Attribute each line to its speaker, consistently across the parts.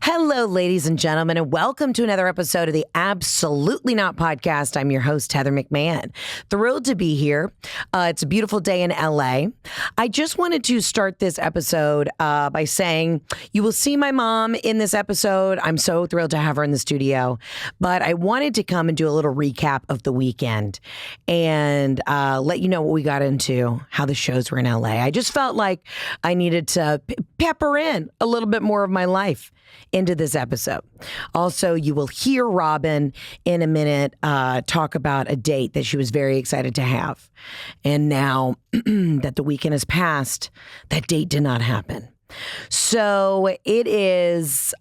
Speaker 1: Hello, ladies and gentlemen, and welcome to another episode of the Absolutely Not podcast. I'm your host, Heather McMahan. Thrilled to be here. It's a beautiful day in LA. I just wanted to start this episode by saying you will see my mom in this episode. I'm so thrilled to have her in the studio, but I wanted to come and do a little recap of the weekend and let you know what we got into, how the shows were in LA. I just felt like I needed to pepper in a little bit more of my life into this episode. Also, you will hear Robin in a minute talk about a date that she was very excited to have. And now that the weekend has passed, that date did not happen. So it is,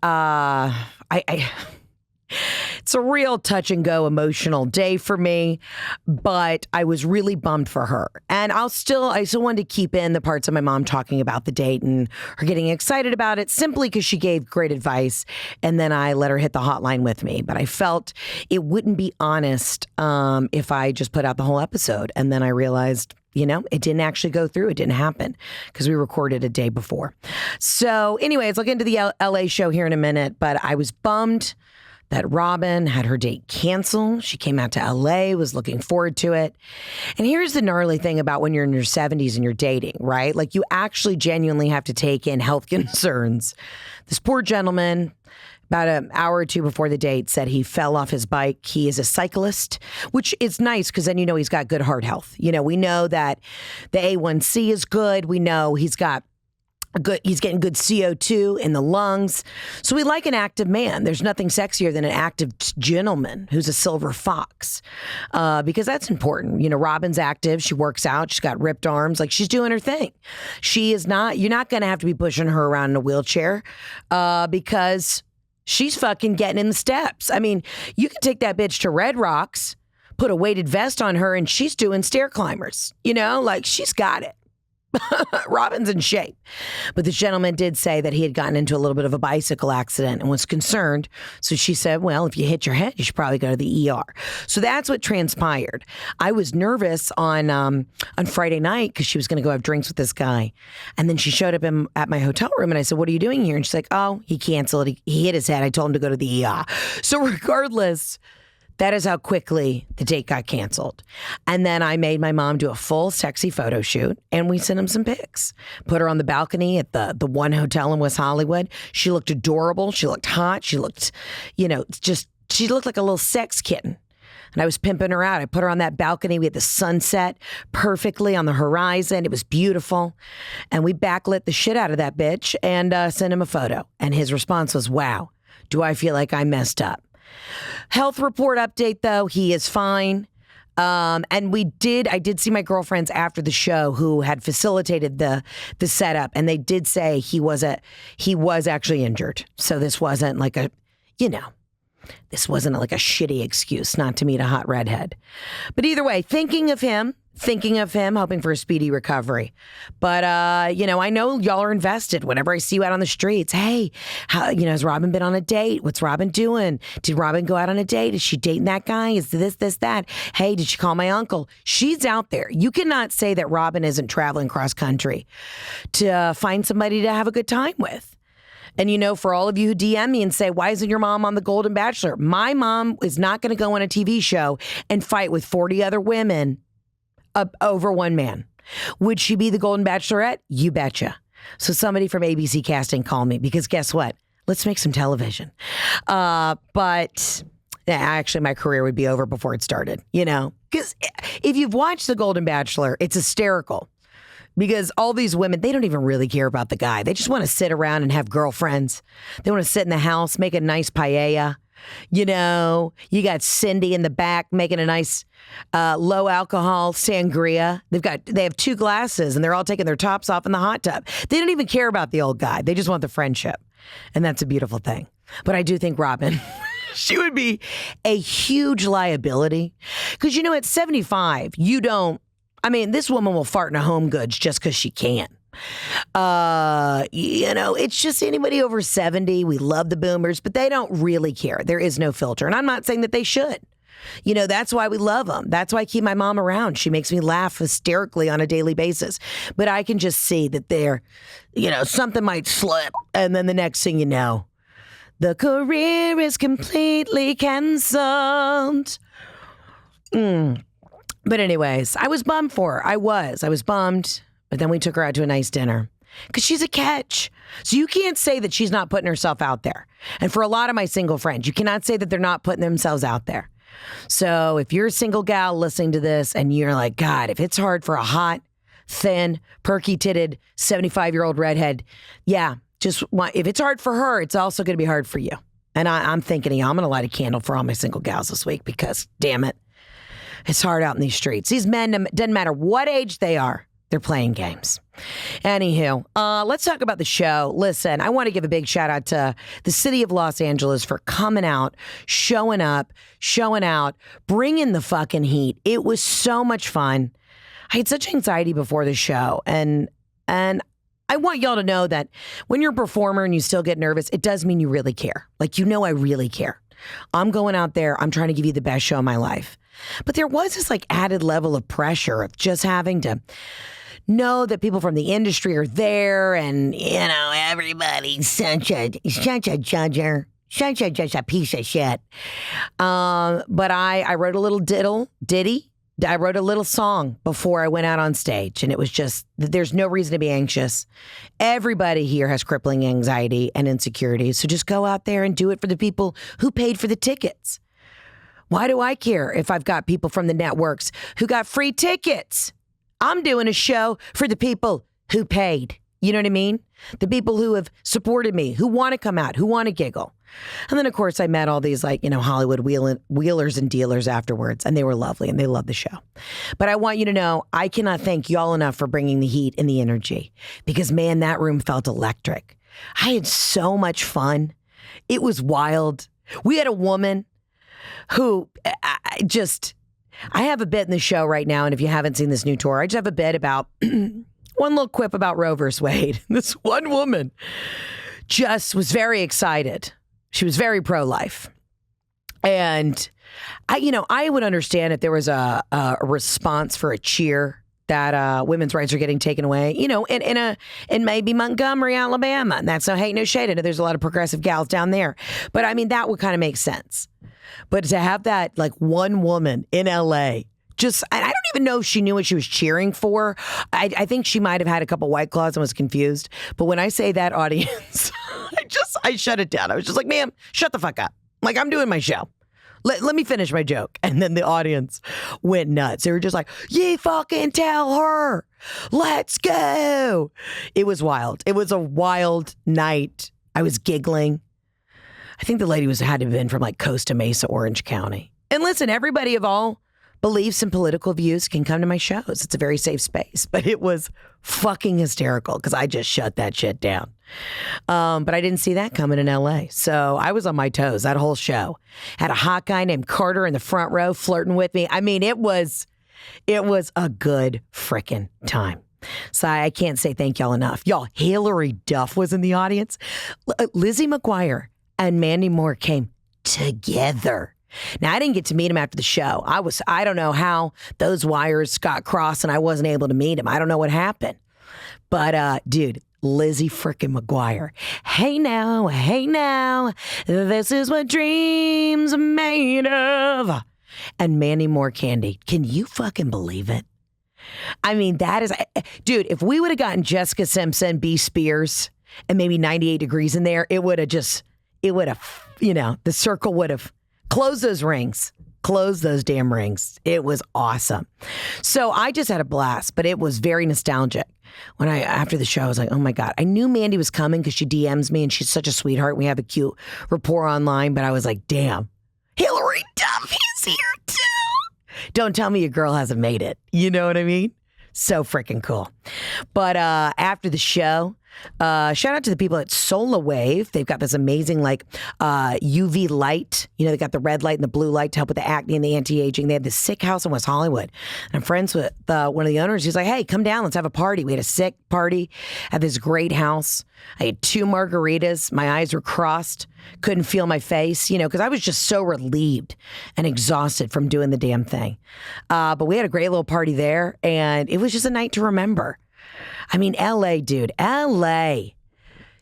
Speaker 1: it's a real touch and go emotional day for me, but I was really bummed for her. And I still wanted to keep in the parts of my mom talking about the date and her getting excited about it simply because she gave great advice. And then I let her hit the hotline with me. But I felt it wouldn't be honest if I just put out the whole episode. And then I realized, you know, it didn't actually go through. It didn't happen because we recorded a day before. So anyways, I'll get into the LA show here in a minute, but I was bummed that Robin had her date canceled. She came out to LA, was looking forward to it. And here's the gnarly thing about when you're in your 70s and you're dating, right? Like you actually genuinely have to take in health concerns. This poor gentleman, about an hour or two before the date, said he fell off his bike. He is a cyclist, which is nice because then you know he's got good heart health. You know, we know that the A1C is good. We know he's getting good CO2 in the lungs. So we like an active man. There's nothing sexier than an active gentleman who's a silver fox, because that's important. You know, Robin's active. She works out. She's got ripped arms. Like she's doing her thing. You're not going to have to be pushing her around in a wheelchair because she's fucking getting in the steps. I mean, you can take that bitch to Red Rocks, put a weighted vest on her, and she's doing stair climbers. You know, like she's got it. Robin's in shape. But the gentleman did say that he had gotten into a little bit of a bicycle accident and was concerned. So she said, well, if you hit your head, you should probably go to the ER. So that's what transpired. I was nervous on Friday night because she was going to go have drinks with this guy. And then she showed up at my hotel room and I said, what are you doing here? And she's like, oh, he canceled. He hit his head. I told him to go to the ER. So regardless, that is how quickly the date got canceled. And then I made my mom do a full sexy photo shoot and we sent him some pics. Put her on the balcony at the one hotel in West Hollywood. She looked adorable. She looked hot. She looked, she looked like a little sex kitten. And I was pimping her out. I put her on that balcony. We had the sunset perfectly on the horizon. It was beautiful. And we backlit the shit out of that bitch and sent him a photo. And his response was, wow, do I feel like I messed up? Health report update, though, he is fine. And I did see my girlfriends after the show who had facilitated the setup, and they did say he was actually injured. So this wasn't like a shitty excuse not to meet a hot redhead. But either way, thinking of him, hoping for a speedy recovery. But, I know y'all are invested whenever I see you out on the streets. Hey, has Robin been on a date? What's Robin doing? Did Robin go out on a date? Is she dating that guy? Is this, that? Hey, did she call my uncle? She's out there. You cannot say that Robin isn't traveling cross country to find somebody to have a good time with. And, for all of you who DM me and say, why isn't your mom on the Golden Bachelor? My mom is not going to go on a TV show and fight with 40 other women over one man. Would she be the Golden Bachelorette? You betcha. So somebody from ABC Casting call me because guess what? Let's make some television. But actually my career would be over before it started, because if you've watched the Golden Bachelor, it's hysterical because all these women, they don't even really care about the guy. They just want to sit around and have girlfriends. They want to sit in the house, make a nice paella. You you got Cindy in the back making a nice low alcohol sangria. They have 2 glasses and they're all taking their tops off in the hot tub. They don't even care about the old guy. They just want the friendship. And that's a beautiful thing. But I do think Robin, she would be a huge liability. Because, at 75, this woman will fart in a Home Goods just because she can. It's just anybody over 70. We love the boomers, but they don't really care. There is no filter. And I'm not saying that they should. That's why we love them. That's why I keep my mom around. She makes me laugh hysterically on a daily basis. But I can just see that something might slip. And then the next thing you know, The career is completely canceled. But anyways, I was bummed for her. I was bummed. But then we took her out to a nice dinner because she's a catch. So you can't say that she's not putting herself out there. And for a lot of my single friends, you cannot say that they're not putting themselves out there. So if you're a single gal listening to this and you're like, God, if it's hard for a hot, thin, perky-titted, 75-year-old redhead, yeah, if it's hard for her, it's also going to be hard for you. And I'm thinking, I'm going to light a candle for all my single gals this week because, damn it, it's hard out in these streets. These men, doesn't matter what age they are, they're playing games. Anywho, let's talk about the show. Listen, I want to give a big shout out to the city of Los Angeles for coming out, showing up, showing out, bringing the fucking heat. It was so much fun. I had such anxiety before the show, and I want y'all to know that when you're a performer and you still get nervous, it does mean you really care. Like, I really care. I'm going out there. I'm trying to give you the best show of my life. But there was this like added level of pressure of just having to know that people from the industry are there, and everybody's such a judger, such a piece of shit. But I wrote a little ditty. I wrote a little song before I went out on stage, and it was just, there's no reason to be anxious. Everybody here has crippling anxiety and insecurity, so just go out there and do it for the people who paid for the tickets. Why do I care if I've got people from the networks who got free tickets? I'm doing a show for the people who paid. You know what I mean? The people who have supported me, who want to come out, who want to giggle. And then, of course, I met all these Hollywood wheelers and dealers afterwards, and they were lovely, and they loved the show. But I want you to know, I cannot thank y'all enough for bringing the heat and the energy, because, man, that room felt electric. I had so much fun. It was wild. We had a woman who I have a bit in the show right now, and if you haven't seen this new tour, I just have a bit about one little quip about Roe versus Wade. This one woman just was very excited. She was very pro-life. And I would understand if there was a response for a cheer that women's rights are getting taken away, in maybe Montgomery, Alabama. And that's no hate, no shade. I know there's a lot of progressive gals down there. But I mean, that would kind of make sense. But to have that, like, one woman in LA, I don't even know if she knew what she was cheering for. I think she might have had a couple White Claws and was confused. But when I say that audience, I shut it down. I was just like, ma'am, shut the fuck up. Like, I'm doing my show. Let me finish my joke. And then the audience went nuts. They were just like, you fucking tell her. Let's go. It was wild. It was a wild night. I was giggling. I think the lady had to have been from like Costa Mesa, Orange County. And listen, everybody of all beliefs and political views can come to my shows. It's a very safe space. But it was fucking hysterical because I just shut that shit down. But I didn't see that coming in LA. So I was on my toes that whole show. Had a hot guy named Carter in the front row flirting with me. I mean, it was a good frickin' time. So I can't say thank y'all enough. Y'all, Hillary Duff was in the audience. Lizzie McGuire and Mandy Moore came together. Now, I didn't get to meet him after the show. I don't know how those wires got crossed and I wasn't able to meet him. I don't know what happened. But, dude, Lizzie frickin' McGuire. Hey now, this is what dreams are made of. And Mandy Moore Candy. Can you fucking believe it? I mean, that is, dude, if we would have gotten Jessica Simpson, B. Spears, and maybe 98 Degrees in there, the circle would have closed those rings. Close those damn rings. It was awesome. So I just had a blast, but it was very nostalgic. After the show, I was like, oh my God. I knew Mandy was coming because she DMs me and she's such a sweetheart. We have a cute rapport online, but I was like, damn, Hillary Duff is here too. Don't tell me your girl hasn't made it. You know what I mean? So freaking cool. But after the show, shout out to the people at Solar Wave. They've got this amazing UV light. They got the red light and the blue light to help with the acne and the anti-aging. They had this sick house in West Hollywood. And I'm friends with one of the owners. He's like, hey, come down. Let's have a party. We had a sick party at this great house. I had 2 margaritas. My eyes were crossed. Couldn't feel my face, because I was just so relieved and exhausted from doing the damn thing. But we had a great little party there. And it was just a night to remember. I mean, LA, dude, LA.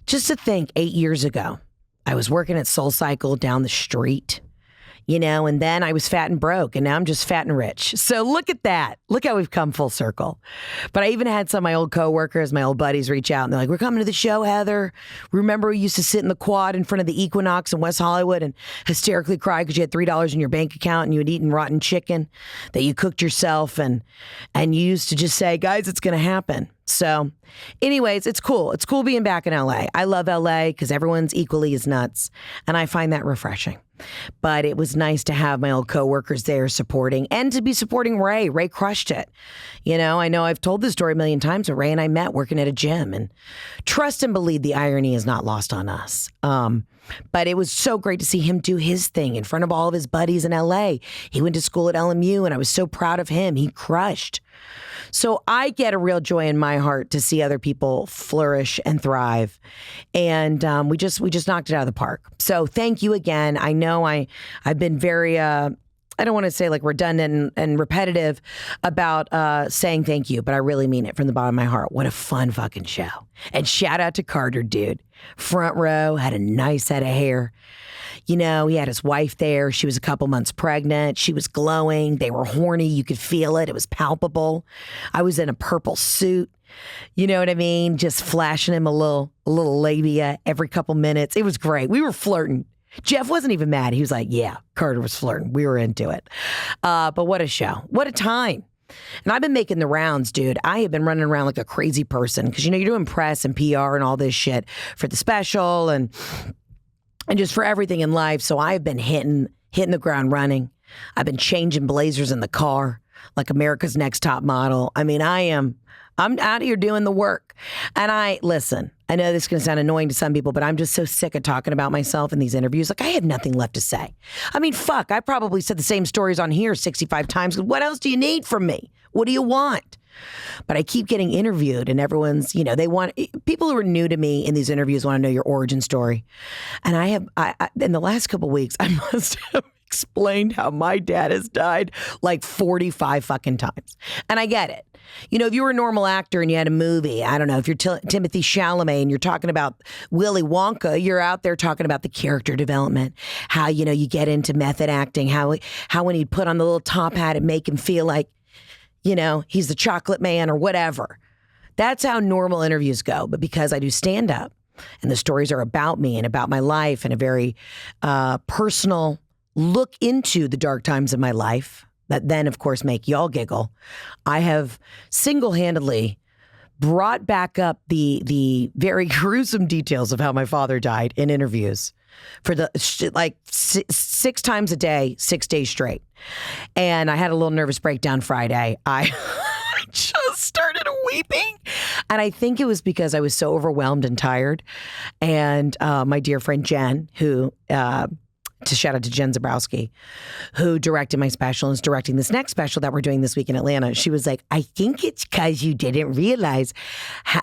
Speaker 1: Just to think 8 years ago, I was working at Soul Cycle down the street, and then I was fat and broke, and now I'm just fat and rich. So look at that. Look how we've come full circle. But I even had some of my old coworkers, my old buddies reach out, and they're like, we're coming to the show, Heather. Remember we used to sit in the quad in front of the Equinox in West Hollywood and hysterically cry because you had $3 in your bank account and you had eaten rotten chicken that you cooked yourself, and you used to just say, guys, it's going to happen. So anyways, it's cool. It's cool being back in LA. I love LA because everyone's equally as nuts, and I find that refreshing. But it was nice to have my old coworkers there supporting, and to be supporting Ray. Ray crushed it. I know I've told this story a million times, but Ray and I met working at a gym, and trust and believe the irony is not lost on us. But it was so great to see him do his thing in front of all of his buddies in LA. He went to school at LMU, and I was so proud of him. He crushed. So I get a real joy in my heart to see other people flourish and thrive. And we just knocked it out of the park. So thank you again. I know I've been very, I don't want to say like redundant and repetitive about saying thank you, but I really mean it from the bottom of my heart. What a fun fucking show. And shout out to Carter, dude. Front row, had a nice head of hair. He had his wife there. She was a couple months pregnant. She was glowing. They were horny. You could feel it. It was palpable. I was in a purple suit. You know what I mean? Just flashing him a little labia every couple minutes. It was great. We were flirting. Jeff wasn't even mad. He was like, yeah, Carter was flirting. We were into it. But what a show. What a time. And I've been making the rounds, dude. I have been running around like a crazy person because, you're doing press and PR and all this shit for the special and just for everything in life. So I've been hitting the ground running. I've been changing blazers in the car like America's Next Top Model. I mean, I'm out here doing the work. And I know this is going to sound annoying to some people, but I'm just so sick of talking about myself in these interviews. Like, I have nothing left to say. I mean, fuck, I probably said the same stories on here 65 times. What else do you need from me? What do you want? But I keep getting interviewed, and everyone's, people who are new to me in these interviews want to know your origin story. And I in the last couple of weeks, I must have explained how my dad has died like 45 fucking times. And I get it. If you were a normal actor and you had a movie, I don't know, if you're Timothy Chalamet and you're talking about Willy Wonka, you're out there talking about the character development, how, you get into method acting, how when he'd put on the little top hat, it make him feel like, he's the chocolate man or whatever. That's how normal interviews go. But because I do stand up and the stories are about me and about my life and a very personal look into the dark times of my life that then, of course, make y'all giggle, I have single-handedly brought back up the very gruesome details of how my father died in interviews for six times a day, 6 days straight. And I had a little nervous breakdown Friday. I just started weeping. And I think it was because I was so overwhelmed and tired. And my dear friend Jen, who... to shout out to Jen Zabrowski, who directed my special and is directing this next special that we're doing this week in Atlanta. She was like, I think it's because you didn't realize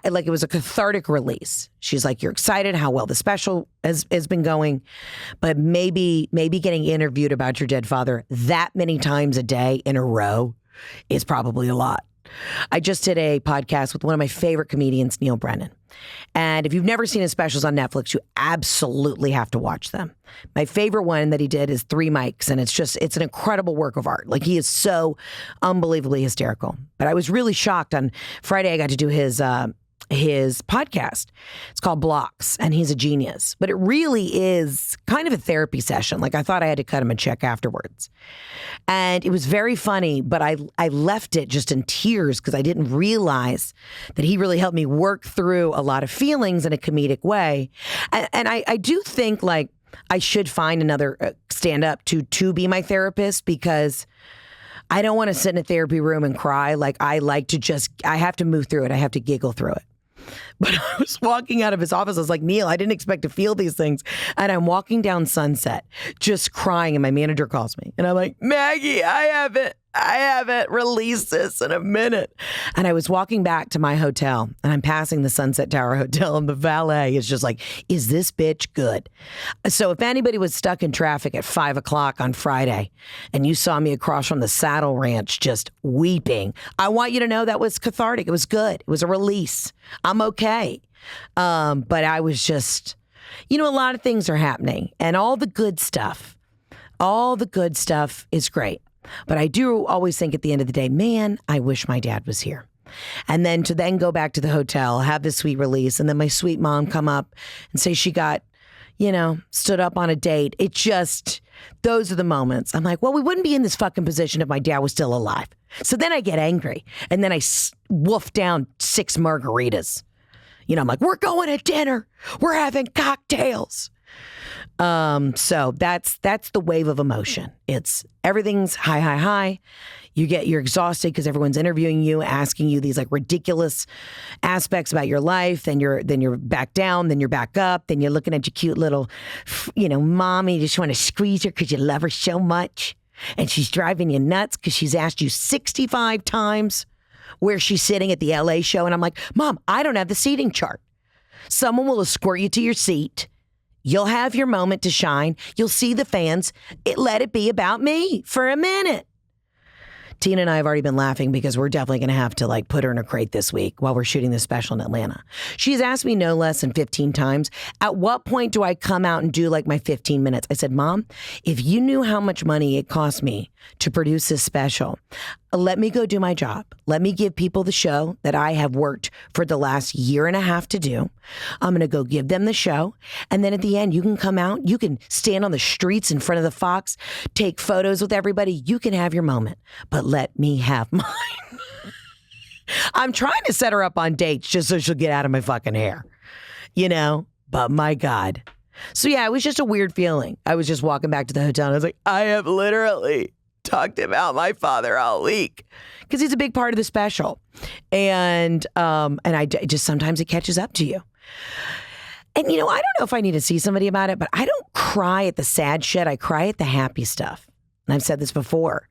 Speaker 1: it was a cathartic release. She's like, you're excited how well the special has been going, but maybe getting interviewed about your dead father that many times a day in a row is probably a lot. I just did a podcast with one of my favorite comedians, Neil Brennan. And if you've never seen his specials on Netflix, you absolutely have to watch them. My favorite one that he did is 3 Mics, and it's an incredible work of art. Like, he is so unbelievably hysterical. But I was really shocked. On Friday, I got to do his podcast. It's called Blocks, and he's a genius. But it really is kind of a therapy session. Like, I thought I had to cut him a check afterwards. And it was very funny, but I left it just in tears because I didn't realize that he really helped me work through a lot of feelings in a comedic way. And I do think, like, I should find another stand-up to be my therapist, because I don't want to sit in a therapy room and cry. Like, I have to move through it. I have to giggle through it. But I was walking out of his office. I was like, Neil, I didn't expect to feel these things. And I'm walking down Sunset, just crying. And my manager calls me. And I'm like, Maggie, I haven't released this in a minute. And I was walking back to my hotel, and I'm passing the Sunset Tower Hotel, and the valet is just like, is this bitch good? So if anybody was stuck in traffic at 5 o'clock on Friday and you saw me across from the Saddle Ranch just weeping, I want you to know that was cathartic. It was good. It was a release. I'm okay. But I was just... a lot of things are happening and all the good stuff is great. But I do always think at the end of the day, man, I wish my dad was here. And then to go back to the hotel, have the sweet release, and then my sweet mom come up and say she got, stood up on a date. It just, those are the moments. I'm like, well, we wouldn't be in this fucking position if my dad was still alive. So then I get angry, and then I wolf down 6 margaritas. I'm like, we're going to dinner. We're having cocktails. So that's the wave of emotion. It's everything's high. You're exhausted because everyone's interviewing you, asking you these like ridiculous aspects about your life. Then you're back down, then you're back up, then you're looking at your cute little, mommy. You just want to squeeze her because you love her so much. And she's driving you nuts because she's asked you 65 times where she's sitting at the LA show. And I'm like, Mom, I don't have the seating chart. Someone will escort you to your seat. You'll have your moment to shine. You'll see the fans. Let it be about me for a minute. Tina and I have already been laughing because we're definitely going to have to put her in a crate this week while we're shooting this special in Atlanta. She's asked me no less than 15 times, at what point do I come out and do my 15 minutes? I said, Mom, if you knew how much money it cost me to produce this special, let me go do my job. Let me give people the show that I have worked for the last year and a half to do. I'm going to go give them the show. And then at the end, you can come out. You can stand on the streets in front of the Fox, take photos with everybody. You can have your moment. But let me have mine. I'm trying to set her up on dates just so she'll get out of my fucking hair. But my God. So yeah, it was just a weird feeling. I was just walking back to the hotel and I was like, I have literally talked about my father all week because he's a big part of the special. And I just, sometimes it catches up to you. And, I don't know if I need to see somebody about it, but I don't cry at the sad shit. I cry at the happy stuff. And I've said this before.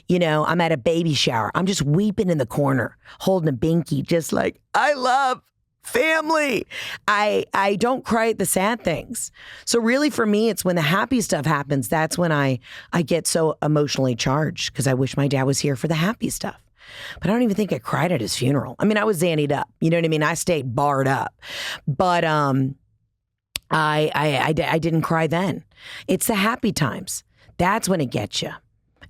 Speaker 1: I'm at a baby shower. I'm just weeping in the corner, holding a binky, just like, I love family. I don't cry at the sad things. So really for me, it's when the happy stuff happens. That's when I get so emotionally charged because I wish my dad was here for the happy stuff. But I don't even think I cried at his funeral. I mean, I was zannied up. You know what I mean? I stayed barred up. But I didn't cry then. It's the happy times. That's when it gets you.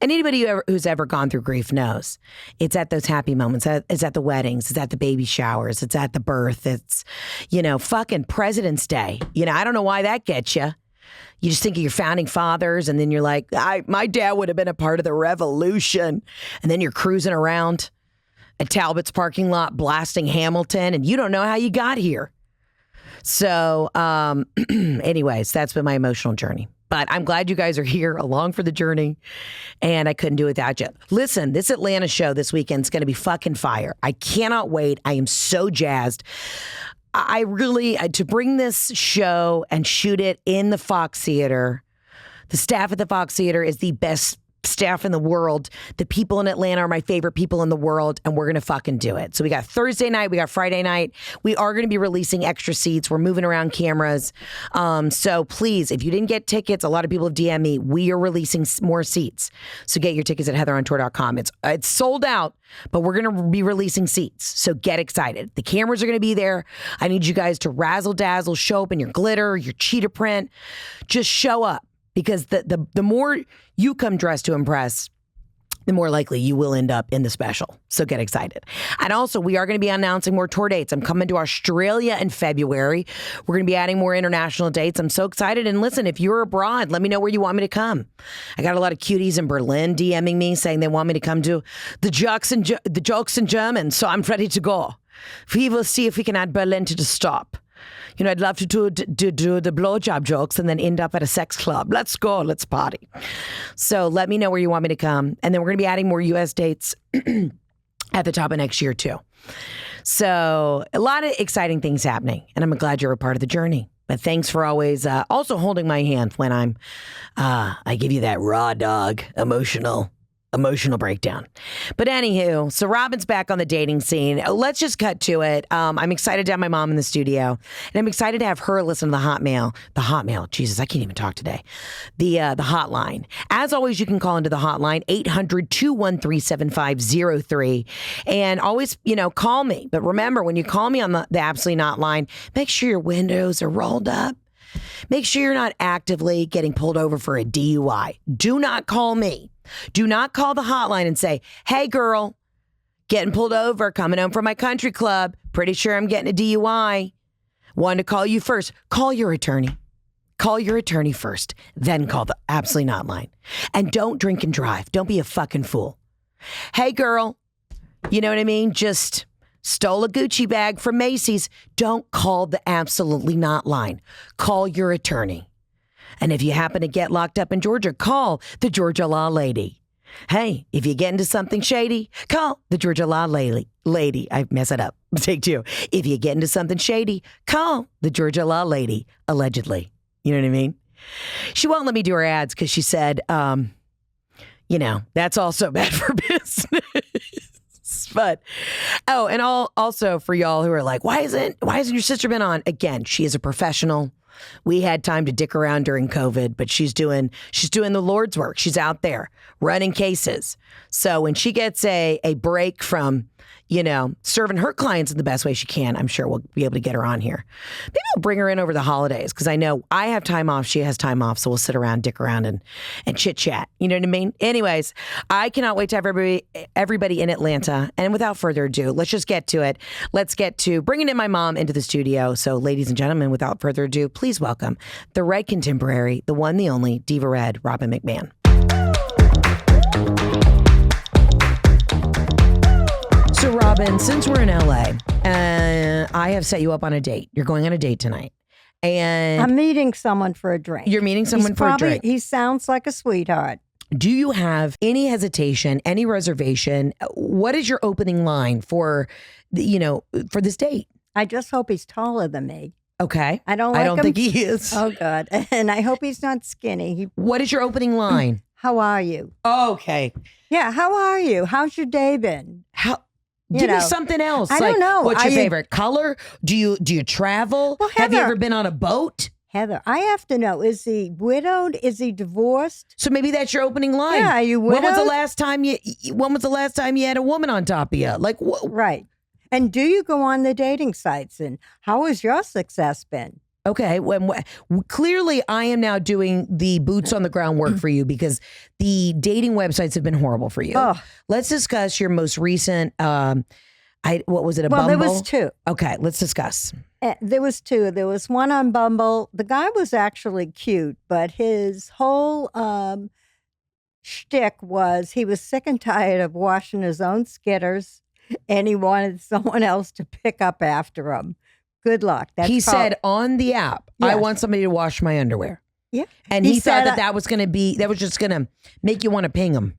Speaker 1: And anybody who's ever gone through grief knows it's at those happy moments. It's at the weddings. It's at the baby showers. It's at the birth. It's, fucking President's Day. I don't know why that gets you. You just think of your founding fathers and then you're like, my dad would have been a part of the revolution. And then you're cruising around at Talbot's parking lot blasting Hamilton and you don't know how you got here. So anyways, that's been my emotional journey. But I'm glad you guys are here along for the journey, and I couldn't do it without you. Listen, this Atlanta show this weekend is going to be fucking fire. I cannot wait. I am so jazzed. I really, to bring this show and shoot it in the Fox Theater, the staff at the Fox Theater is the best staff in the world. The people in Atlanta are my favorite people in the world, and we're going to fucking do it. So we got Thursday night, we got Friday night. We are going to be releasing extra seats. We're moving around cameras. So please, if you didn't get tickets, a lot of people have DM'd me. We are releasing more seats. So get your tickets at heatherontour.com. It's sold out, but we're going to be releasing seats. So get excited. The cameras are going to be there. I need you guys to razzle dazzle, show up in your glitter, your cheetah print. Just show up. Because the more you come dressed to impress, the more likely you will end up in the special. So get excited. And also, we are going to be announcing more tour dates. I'm coming to Australia in February. We're going to be adding more international dates. I'm so excited. And listen, if you're abroad, let me know where you want me to come. I got a lot of cuties in Berlin DMing me saying they want me to come to the jokes in German. So I'm ready to go. We will see if we can add Berlin to the stop. I'd love to do the blowjob jokes and then end up at a sex club. Let's go. Let's party. So let me know where you want me to come. And then we're going to be adding more U.S. dates at the top of next year, too. So a lot of exciting things happening. And I'm glad you're a part of the journey. But thanks for always also holding my hand when I give you that raw dog emotional breakdown. But anywho, so Robin's back on the dating scene. Let's just cut to it. I'm excited to have my mom in the studio, and I'm excited to have her listen to the hotmail. Jesus, I can't even talk today. The hotline. As always, you can call into the hotline, 800-213-7503. And always, call me. But remember, when you call me on the Absolutely Not line, make sure your windows are rolled up. Make sure you're not actively getting pulled over for a DUI. Do not call me. Do not call the hotline and say, hey, girl, getting pulled over, coming home from my country club. Pretty sure I'm getting a DUI. Wanted to call you first. Call your attorney. Call your attorney first, then call the absolutely not line. And don't drink and drive. Don't be a fucking fool. Hey, girl, you know what I mean? Just stole a Gucci bag from Macy's. Don't call the absolutely not line. Call your attorney. And if you happen to get locked up in Georgia, call the Georgia law lady. Hey, if you get into something shady, call the Georgia law lady. I mess it up. Take two. If you get into something shady, call the Georgia law lady, allegedly. You know what I mean? She won't let me do her ads because she said, that's also bad for business. But, and also for y'all who are like, why hasn't your sister been on? Again, she is a professional. We had time to dick around during COVID, but she's doing the Lord's work. She's out there running cases. So when she gets a break from, serving her clients in the best way she can, I'm sure we'll be able to get her on here. Maybe we'll bring her in over the holidays because I know I have time off. She has time off. So we'll sit around, dick around and chit chat. You know what I mean? Anyways, I cannot wait to have everybody in Atlanta. And without further ado, let's just get to it. Let's get to bringing in my mom into the studio. So ladies and gentlemen, without further ado, please welcome the Red Contemporary, the one, the only, Diva Red, Robin McMahan. So Robin, since we're in LA, I have set you up on a date. You're going on a date tonight. And
Speaker 2: I'm meeting someone for a drink.
Speaker 1: You're meeting someone for a drink.
Speaker 2: He sounds like a sweetheart.
Speaker 1: Do you have any hesitation, any reservation? What is your opening line for this date?
Speaker 2: I just hope he's taller than me.
Speaker 1: Okay.
Speaker 2: I don't
Speaker 1: think he is.
Speaker 2: Oh, God. And I hope he's not skinny.
Speaker 1: What is your opening line?
Speaker 2: How are you?
Speaker 1: Okay.
Speaker 2: Yeah, how are you? How's your day been?
Speaker 1: Give me something else.
Speaker 2: I don't know.
Speaker 1: What's your favorite color? Do you travel?
Speaker 2: Well,
Speaker 1: have you ever been on a boat?
Speaker 2: Heather, I have to know, is he widowed? Is he divorced?
Speaker 1: So maybe that's your opening line.
Speaker 2: Yeah, are you widowed?
Speaker 1: When was the last time you had a woman on top of you? Like what?
Speaker 2: Right. And do you go on the dating sites? And how has your success been?
Speaker 1: Okay. Clearly, I am now doing the boots on the ground work for you because the dating websites have been horrible for you.
Speaker 2: Oh.
Speaker 1: Let's discuss your most recent. What was it?
Speaker 2: Well,
Speaker 1: Bumble?
Speaker 2: there was two.
Speaker 1: Okay, let's discuss.
Speaker 2: There was two. There was one on Bumble. The guy was actually cute, but his whole shtick was he was sick and tired of washing his own skitters, and he wanted someone else to pick up after him. Good luck.
Speaker 1: He said on the app,
Speaker 2: Yes.
Speaker 1: I want somebody to wash my underwear.
Speaker 2: Yeah.
Speaker 1: And he thought that was just going to make you want to ping him.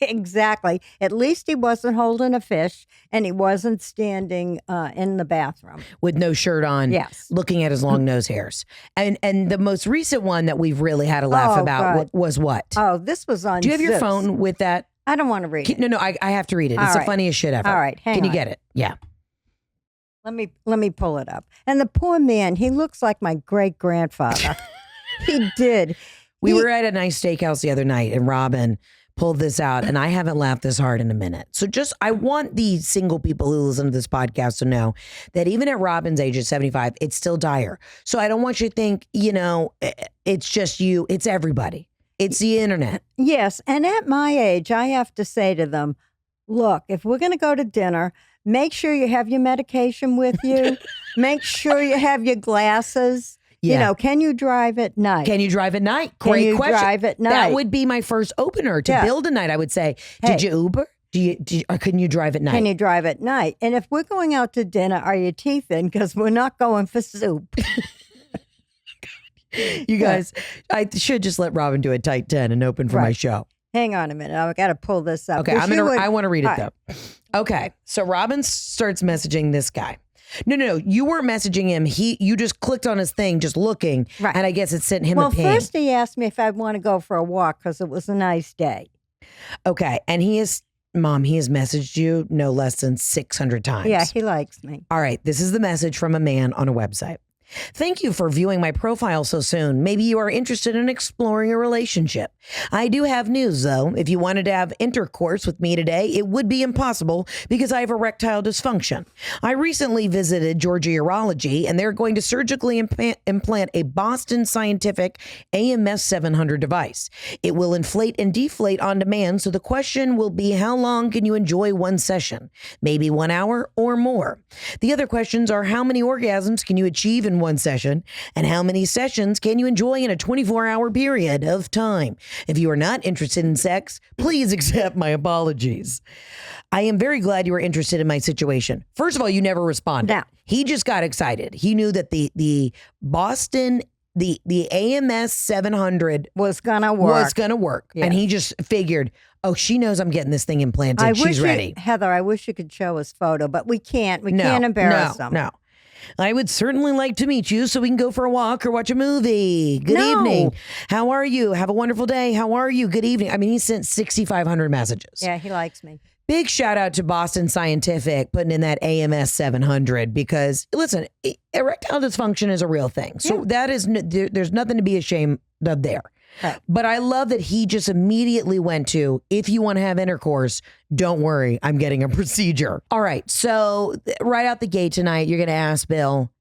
Speaker 2: Exactly. At least he wasn't holding a fish and he wasn't standing in the bathroom.
Speaker 1: With no shirt on.
Speaker 2: Yes.
Speaker 1: Looking at his long nose hairs. And the most recent one that we've really had a laugh about was what?
Speaker 2: Oh, this was on
Speaker 1: Do you have your
Speaker 2: Zips.
Speaker 1: phone with that?
Speaker 2: I don't want to read it.
Speaker 1: No, I have to read it. It's the funniest shit ever.
Speaker 2: All right,
Speaker 1: Can you get it? Yeah.
Speaker 2: Let me pull it up. And the poor man, he looks like my great grandfather. He did.
Speaker 1: We were at a nice steakhouse the other night, and Robin pulled this out, and I haven't laughed this hard in a minute. So I want the single people who listen to this podcast to know that even at Robin's age at 75, it's still dire. So I don't want you to think, it's just you. It's everybody. It's the internet.
Speaker 2: Yes. And at my age, I have to say to them, look, if we're going to go to dinner, make sure you have your medication with you. Make sure you have your glasses.
Speaker 1: Yeah.
Speaker 2: Can you drive at night?
Speaker 1: Can you drive at night? Great question.
Speaker 2: Can you drive at night?
Speaker 1: That would be my first opener to build a night. I would say, did you Uber? Or couldn't you drive at night?
Speaker 2: Can you drive at night? And if we're going out to dinner, are your teeth in? Because we're not going for soup.
Speaker 1: You guys, I should just let Robin do a tight 10 and open for my show.
Speaker 2: Hang on a minute. I've got to pull this up.
Speaker 1: Okay, I want to read it though. Okay, so Robin starts messaging this guy. No. You weren't messaging him. You just clicked on his thing, just looking, and I guess it sent him a ping.
Speaker 2: Well, first he asked me if I'd want to go for a walk because it was a nice day.
Speaker 1: Okay, and he has messaged you no less than 600 times.
Speaker 2: Yeah, he likes me.
Speaker 1: All right, this is the message from a man on a website. Thank you for viewing my profile so soon. Maybe you are interested in exploring a relationship. I do have news, though. If you wanted to have intercourse with me today, it would be impossible because I have erectile dysfunction. I recently visited Georgia Urology, and they're going to surgically implant a Boston Scientific EMMYS 700 device. It will inflate and deflate on demand, so the question will be, how long can you enjoy one session? Maybe 1 hour or more. The other questions are, how many orgasms can you achieve in one session, and how many sessions can you enjoy in a 24-hour period of time? If you are not interested in sex, please accept my apologies. I am very glad you are interested in my situation. First of all, you never responded.
Speaker 2: No.
Speaker 1: He just got excited. He knew that the Boston, the EMMYS 700
Speaker 2: Was gonna work.
Speaker 1: Yeah. And he just figured, oh, she knows I'm getting this thing implanted. She's ready.
Speaker 2: Heather, I wish you could show us photo, but we can't. We can't embarrass them.
Speaker 1: No. I would certainly like to meet you so we can go for a walk or watch a movie. Good evening. How are you? Have a wonderful day. How are you? Good evening. I mean, he sent 6,500 messages.
Speaker 2: Yeah, he likes me.
Speaker 1: Big shout out to Boston Scientific putting in that EMMYS 700 because, listen, erectile dysfunction is a real thing. So that is, there's nothing to be ashamed of there.
Speaker 2: Right.
Speaker 1: But I love that he just immediately went to, if you want to have intercourse, don't worry, I'm getting a procedure. All right. So right out the gate tonight, you're going to ask Bill,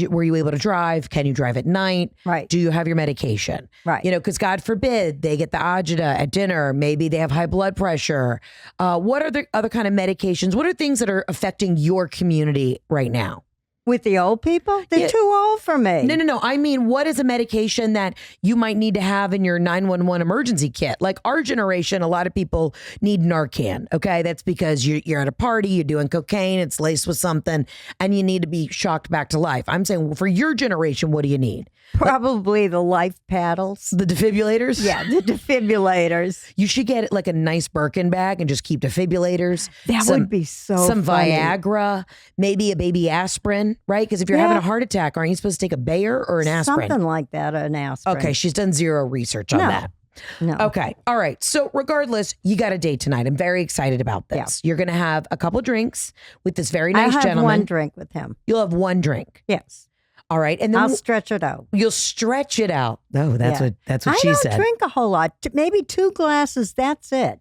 Speaker 1: were you able to drive? Can you drive at night?
Speaker 2: Right.
Speaker 1: Do you have your medication?
Speaker 2: Right.
Speaker 1: You know, because God forbid they get the agita at dinner. Maybe they have high blood pressure. What are the other kind of medications? What are things that are affecting your community right now?
Speaker 2: With the old people? They're too old for me.
Speaker 1: No. I mean, what is a medication that you might need to have in your 911 emergency kit? Like our generation, a lot of people need Narcan. Okay. That's because you're at a party, you're doing cocaine, it's laced with something, and you need to be shocked back to life. I'm saying for your generation, what do you need?
Speaker 2: Probably the life paddles.
Speaker 1: The defibrillators?
Speaker 2: Yeah, the defibrillators.
Speaker 1: You should get like a nice Birkin bag and just keep defibrillators.
Speaker 2: That would be
Speaker 1: some
Speaker 2: funny.
Speaker 1: Viagra, maybe a baby aspirin, right? Because if you're having a heart attack, aren't you supposed to take a Bayer or an aspirin?
Speaker 2: Something like that, an aspirin.
Speaker 1: Okay, she's done zero research on that.
Speaker 2: No.
Speaker 1: Okay. All right. So regardless, you got a date tonight. I'm very excited about this. You're going to have a couple drinks with this very nice
Speaker 2: I'll have
Speaker 1: gentleman.
Speaker 2: one drink with him.
Speaker 1: You'll have one drink.
Speaker 2: Yes.
Speaker 1: All right. And then
Speaker 2: I'll stretch it out.
Speaker 1: You'll stretch it out. Oh, that's what she said.
Speaker 2: I don't drink a whole lot. Maybe 2 glasses. That's it.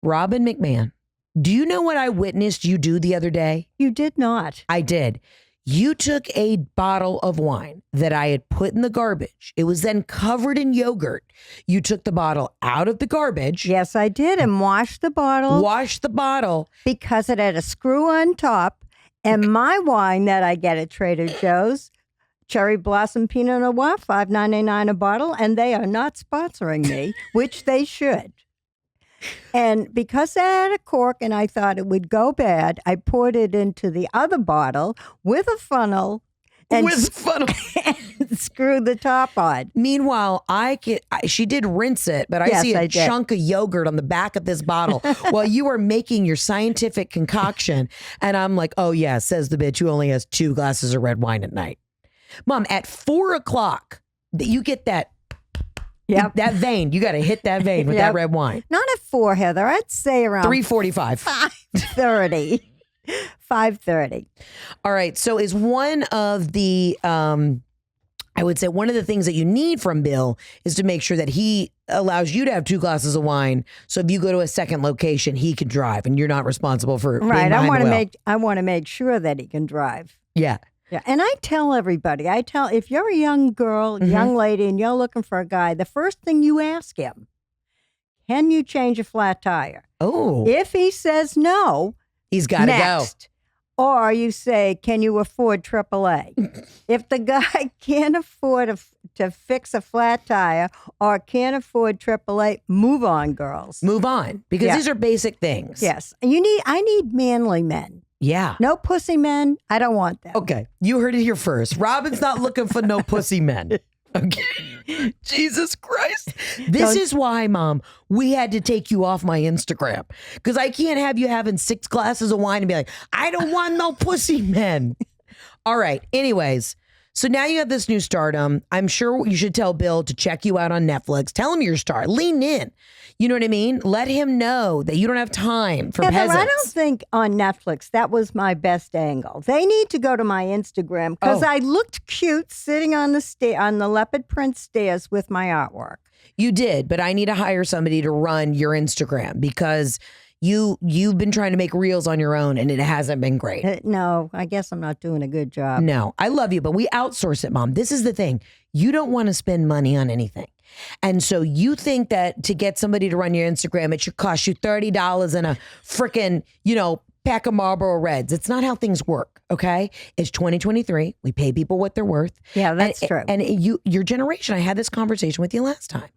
Speaker 1: Robin McMahan, do you know what I witnessed you do the other day?
Speaker 2: You did not.
Speaker 1: I did. You took a bottle of wine that I had put in the garbage. It was then covered in yogurt. You took the bottle out of the garbage.
Speaker 2: Yes, I did. And washed the bottle.
Speaker 1: Washed the bottle.
Speaker 2: Because it had a screw on top. And my wine that I get at Trader Joe's, Cherry Blossom Pinot Noir, $5.99 a bottle, and they are not sponsoring me, which they should. And because I had a cork and I thought it would go bad, I poured it into the other bottle with a funnel and screwed the top on.
Speaker 1: Meanwhile, she did rinse it, but I see a chunk of yogurt on the back of this bottle while you are making your scientific concoction. And I'm like, oh yeah, says the bitch who only has 2 glasses of red wine at night. Mom, at 4 o'clock, you get that that vein. You got to hit that vein with that red wine.
Speaker 2: Not at 4, Heather. I'd say around
Speaker 1: 3:45.
Speaker 2: 5:30. 5:30.
Speaker 1: All right. So is one of the, I would say one of the things that you need from Bill is to make sure that he allows you to have 2 glasses of wine. So if you go to a second location, he can drive and you're not responsible for being behind the wheel.
Speaker 2: I want to make sure that he can drive.
Speaker 1: Yeah.
Speaker 2: Yeah, and I tell everybody, if you're a young girl, young lady, and you're looking for a guy, the first thing you ask him, can you change a flat tire?
Speaker 1: Oh.
Speaker 2: If he says no,
Speaker 1: he's got to go.
Speaker 2: Or you say, can you afford AAA? If the guy can't afford to fix a flat tire or can't afford AAA, move on, girls.
Speaker 1: Move on, because these are basic things.
Speaker 2: Yes, and I need manly men.
Speaker 1: Yeah.
Speaker 2: No pussy men. I don't want them.
Speaker 1: Okay. You heard it here first. Robin's not looking for no pussy men. Okay. Jesus Christ. This is why, Mom, we had to take you off my Instagram. Because I can't have you having 6 glasses of wine and be like, I don't want no pussy men. All right. Anyways. So now you have this new stardom. I'm sure you should tell Bill to check you out on Netflix. Tell him you're a star. Lean in. You know what I mean? Let him know that you don't have time for peasants.
Speaker 2: I don't think on Netflix that was my best angle. They need to go to my Instagram because I looked cute sitting on the leopard print stairs with my artwork.
Speaker 1: You did, but I need to hire somebody to run your Instagram because you've been trying to make reels on your own and it hasn't been great.
Speaker 2: No, I guess I'm not doing a good job.
Speaker 1: No, I love you, but we outsource it, Mom. This is the thing. You don't want to spend money on anything. And so you think that to get somebody to run your Instagram, it should cost you $30 and a frickin', pack of Marlboro Reds. It's not how things work, okay? It's 2023. We pay people what they're worth.
Speaker 2: Yeah, that's true.
Speaker 1: And your generation, I had this conversation with you last time.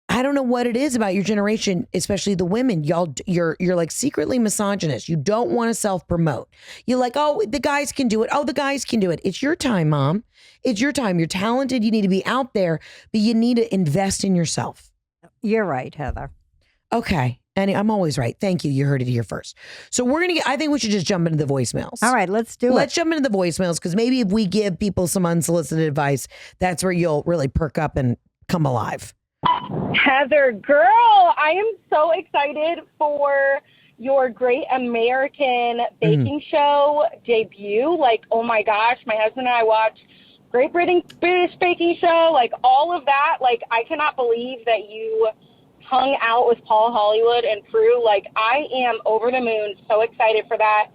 Speaker 1: I don't know what it is about your generation, especially the women. You're like secretly misogynist. You don't want to self-promote. You're like, oh, the guys can do it. Oh, the guys can do it. It's your time, Mom. It's your time. You're talented. You need to be out there, but you need to invest in yourself.
Speaker 2: You're right, Heather.
Speaker 1: Okay. And I'm always right. Thank you. You heard it here first. So I think we should just jump into the voicemails.
Speaker 2: All right, let's do it.
Speaker 1: Let's jump into the voicemails because maybe if we give people some unsolicited advice, that's where you'll really perk up and come alive.
Speaker 3: Heather, girl, I am so excited for your Great American Baking Show debut. Like, oh my gosh, my husband and I watched Great British Baking Show, like all of that. Like, I cannot believe that you hung out with Paul Hollywood and Prue. Like, I am over the moon, so excited for that.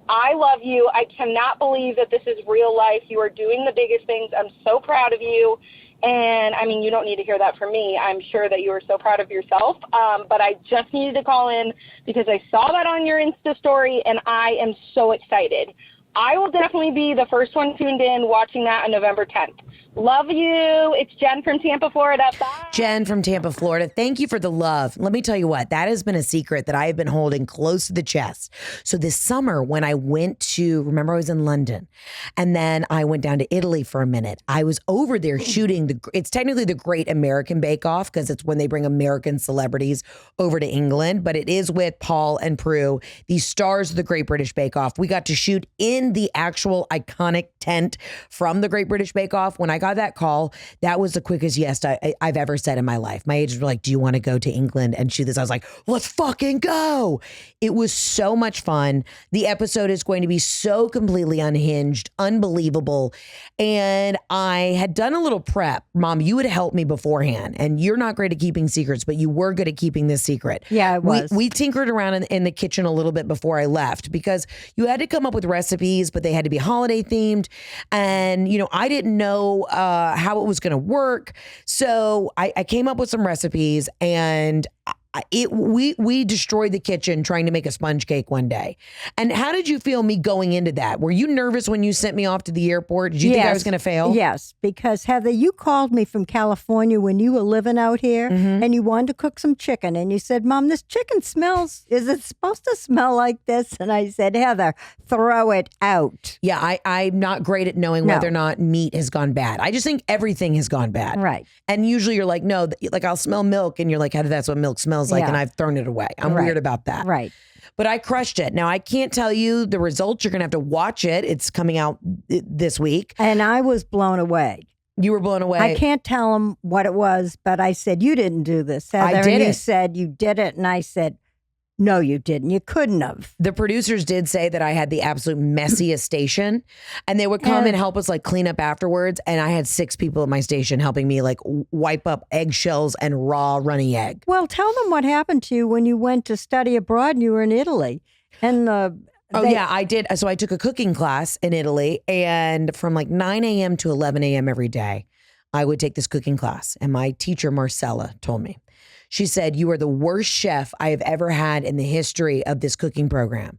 Speaker 3: I love you. I cannot believe that this is real life. You are doing the biggest things. I'm so proud of you. And, I mean, you don't need to hear that from me. I'm sure that you are so proud of yourself. But I just needed to call in because I saw that on your Insta story, and I am so excited. I will definitely be the first one tuned in watching that on November 10th. Love you. It's Jen from Tampa, Florida. Bye.
Speaker 1: Jen from Tampa, Florida. Thank you for the love. Let me tell you what, that has been a secret that I have been holding close to the chest. So this summer when I went remember I was in London and then I went down to Italy for a minute. I was over there shooting it's technically the Great American Bake Off because it's when they bring American celebrities over to England, but it is with Paul and Prue, these stars of the Great British Bake Off. We got to shoot in the actual iconic tent from the Great British Bake Off. When I got that call, that was the quickest yes I've ever said in my life. My agents were like, do you want to go to England and shoot this? I was like, let's fucking go. It was so much fun. The episode is going to be so completely unhinged, unbelievable. And I had done a little prep. Mom, you had helped me beforehand. And you're not great at keeping secrets, but you were good at keeping this secret.
Speaker 2: Yeah, it was.
Speaker 1: We tinkered around in the kitchen a little bit before I left because you had to come up with recipes, but they had to be holiday themed. And, I didn't know how it was going to work. So I came up with some recipes and we destroyed the kitchen trying to make a sponge cake one day. And how did you feel me going into that? Were you nervous when you sent me off to the airport? Did you think I was going to fail?
Speaker 2: Yes, because Heather, you called me from California when you were living out here and you wanted to cook some chicken. And you said, Mom, this chicken smells, is it supposed to smell like this? And I said, Heather, throw it out.
Speaker 1: Yeah, I'm not great at knowing whether or not meat has gone bad. I just think everything has gone bad.
Speaker 2: Right.
Speaker 1: And usually you're like, no, like I'll smell milk. And you're like, that's what milk smells like.
Speaker 2: Yeah.
Speaker 1: And I've thrown it away. I'm weird about that.
Speaker 2: Right.
Speaker 1: But I crushed it. Now, I can't tell you the results. You're going to have to watch it. It's coming out this week.
Speaker 2: And I was blown away.
Speaker 1: You were blown away.
Speaker 2: I can't tell them what it was, but I said, you didn't do this, Heather.
Speaker 1: I did
Speaker 2: and you
Speaker 1: it.
Speaker 2: said you did it. And I said, no, you didn't. You couldn't have.
Speaker 1: The producers did say that I had the absolute messiest station and they would come and help us like clean up afterwards. And I had 6 people at my station helping me like wipe up eggshells and raw runny egg.
Speaker 2: Well, tell them what happened to you when you went to study abroad and you were in Italy. And
Speaker 1: I did. So I took a cooking class in Italy and from like 9 a.m. to 11 a.m. every day, I would take this cooking class. And my teacher, Marcella, told me, she said, you are the worst chef I have ever had in the history of this cooking program.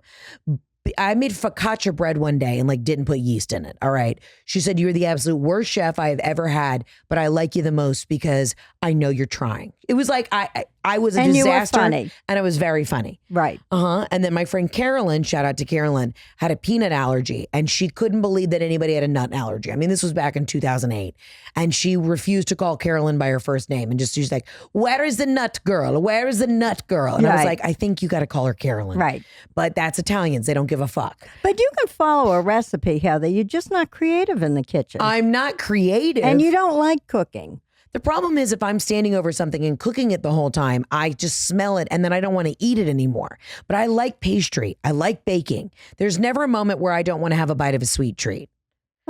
Speaker 1: I made focaccia bread one day and like didn't put yeast in it. All right. She said, you're the absolute worst chef I have ever had, but I like you the most because I know you're trying. It was like I was a
Speaker 2: And you were
Speaker 1: disaster,
Speaker 2: funny.
Speaker 1: and I was very funny.
Speaker 2: Right.
Speaker 1: And then my friend Carolyn, shout out to Carolyn, had a peanut allergy, and she couldn't believe that anybody had a nut allergy. I mean, this was back in 2008, and she refused to call Carolyn by her first name, and she's like, "Where is the nut girl? Where is the nut girl?" And I was
Speaker 2: Right.
Speaker 1: like, "I think you got to call her Carolyn."
Speaker 2: Right.
Speaker 1: But that's Italians; they don't give a fuck.
Speaker 2: But you can follow a recipe, Heather. You're just not creative in the kitchen.
Speaker 1: I'm not creative,
Speaker 2: and you don't like cooking.
Speaker 1: The problem is if I'm standing over something and cooking it the whole time, I just smell it and then I don't want to eat it anymore. But I like pastry. I like baking. There's never a moment where I don't want to have a bite of a sweet treat.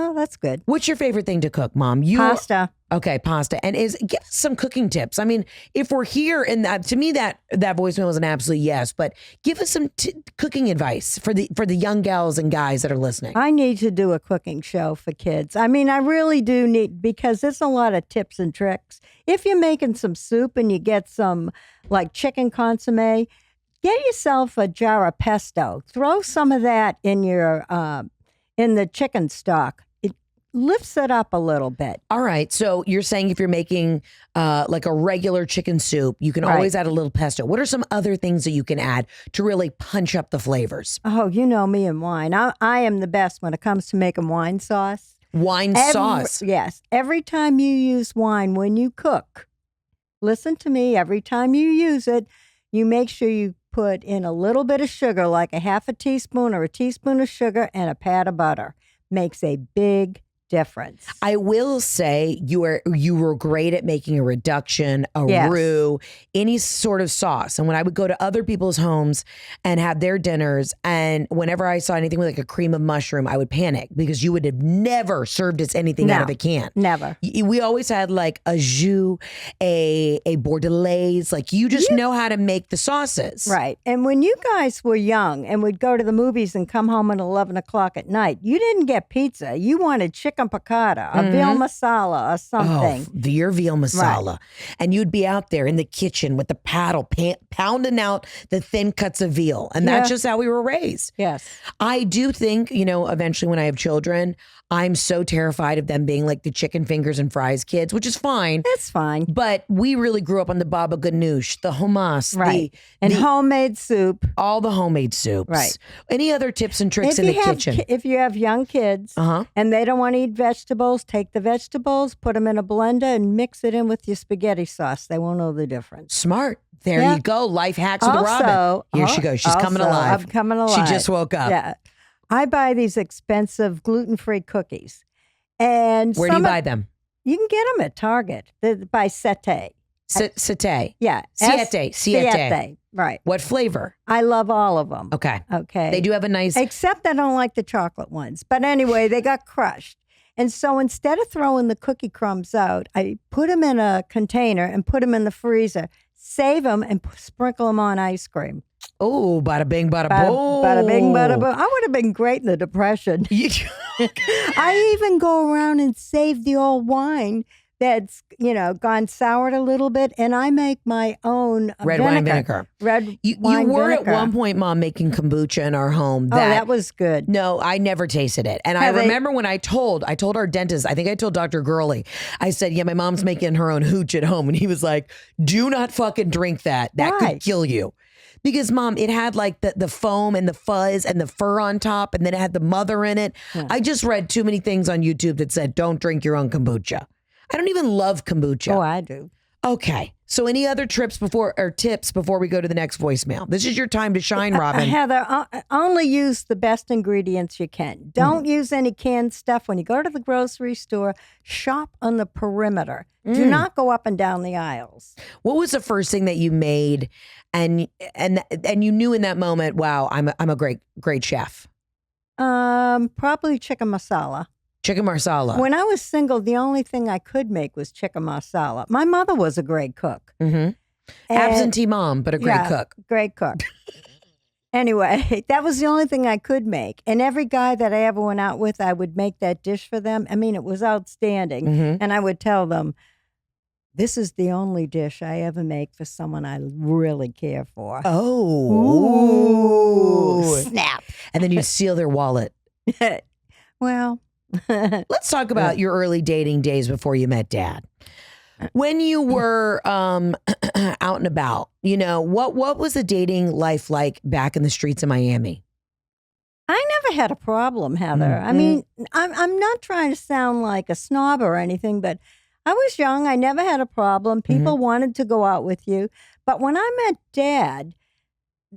Speaker 2: Oh, that's good.
Speaker 1: What's your favorite thing to cook, Mom?
Speaker 2: Pasta.
Speaker 1: Okay, pasta. And give us some cooking tips. I mean, if we're here, and to me that voicemail was an absolute yes, but give us some cooking advice for the young gals and guys that are listening.
Speaker 2: I need to do a cooking show for kids. I mean, I really do need, because there's a lot of tips and tricks. If you're making some soup and you get some like chicken consomme, get yourself a jar of pesto. Throw some of that in your in the chicken stock. Lifts it up a little bit.
Speaker 1: All right. So you're saying if you're making like a regular chicken soup, you can always add a little pesto. What are some other things that you can add to really punch up the flavors?
Speaker 2: Oh, you know me and wine. I am the best when it comes to making wine sauce.
Speaker 1: Wine sauce.
Speaker 2: Yes. Every time you use wine when you cook, listen to me, every time you use it, you make sure you put in a little bit of sugar, like a half a teaspoon or a teaspoon of sugar and a pat of butter. Makes a big difference.
Speaker 1: I will say you were great at making a reduction, a roux, any sort of sauce. And when I would go to other people's homes and have their dinners, and whenever I saw anything with like a cream of mushroom, I would panic because you would have never served us anything out of a can.
Speaker 2: Never.
Speaker 1: We always had like a jus, a bordelaise. Like you just know how to make the sauces.
Speaker 2: Right. And when you guys were young and would go to the movies and come home at 11 o'clock at night, you didn't get pizza. You wanted chicken piccata, a veal masala, or something.
Speaker 1: Oh, your veal masala.
Speaker 2: Right.
Speaker 1: And you'd be out there in the kitchen with the paddle, pounding out the thin cuts of veal. And that's just how we were raised.
Speaker 2: Yes.
Speaker 1: I do think, eventually when I have children, I'm so terrified of them being like the chicken fingers and fries kids, which is fine.
Speaker 2: It's fine.
Speaker 1: But we really grew up on the baba ganoush, the hummus,
Speaker 2: Right. And homemade soup.
Speaker 1: all the homemade soups.
Speaker 2: Right.
Speaker 1: Any other tips and tricks in the kitchen?
Speaker 2: If you have young kids and they don't want to eat vegetables, take the vegetables, put them in a blender and mix it in with your spaghetti sauce. They won't know the difference.
Speaker 1: Smart. There you go. Life hacks with Robin. Here she goes. She's coming alive.
Speaker 2: I'm coming alive.
Speaker 1: She just woke up.
Speaker 2: Yeah. I buy these expensive gluten-free cookies. And
Speaker 1: Where do you buy them?
Speaker 2: You can get them at Target. They're by Sete.
Speaker 1: Sete.
Speaker 2: Yeah.
Speaker 1: Siete.
Speaker 2: Right.
Speaker 1: What flavor?
Speaker 2: I love all of them.
Speaker 1: Okay.
Speaker 2: Okay.
Speaker 1: They do have a nice...
Speaker 2: Except I don't like the chocolate ones. But anyway, they got crushed. And so instead of throwing the cookie crumbs out, I put them in a container and put them in the freezer, save them, and sprinkle them on ice cream.
Speaker 1: Oh, bada bing, bada boom.
Speaker 2: Bada bing, bada boom. I would have been great in the Depression. I even go around and save the old wine that's, gone soured a little bit, and I make my own
Speaker 1: red wine vinegar.
Speaker 2: You
Speaker 1: were at one point, Mom, making kombucha in our home.
Speaker 2: That was good.
Speaker 1: No, I never tasted it. And I remember when I told our dentist, I think I told Dr. Gurley, I said, yeah, my mom's making her own hooch at home. And he was like, do not fucking drink that. That could kill you. Because, Mom, it had like the foam and the fuzz and the fur on top, and then it had the mother in it. Yeah. I just read too many things on YouTube that said, don't drink your own kombucha. I don't even love kombucha.
Speaker 2: Oh, I do.
Speaker 1: Okay. So any other tips before we go to the next voicemail? This is your time to shine, Robin.
Speaker 2: Heather, only use the best ingredients you can. Don't use any canned stuff. When you go to the grocery store, shop on the perimeter. Do not go up and down the aisles.
Speaker 1: What was the first thing that you made and you knew in that moment, wow, I'm a great chef?
Speaker 2: Probably chicken masala.
Speaker 1: Chicken marsala.
Speaker 2: When I was single, the only thing I could make was chicken marsala. My mother was a great cook.
Speaker 1: Mm-hmm. Absentee mom, but a great cook.
Speaker 2: Great cook. Anyway, that was the only thing I could make. And every guy that I ever went out with, I would make that dish for them. I mean, it was outstanding. Mm-hmm. And I would tell them, this is the only dish I ever make for someone I really care for.
Speaker 1: Oh.
Speaker 2: Ooh. Snap.
Speaker 1: And then you seal their wallet.
Speaker 2: Well...
Speaker 1: Let's talk about your early dating days before you met Dad. When you were out and about, what was the dating life like back in the streets of Miami?
Speaker 2: I never had a problem, Heather. I mean, I'm not trying to sound like a snob or anything, but I was young. I never had a problem. People wanted to go out with you. But when I met Dad,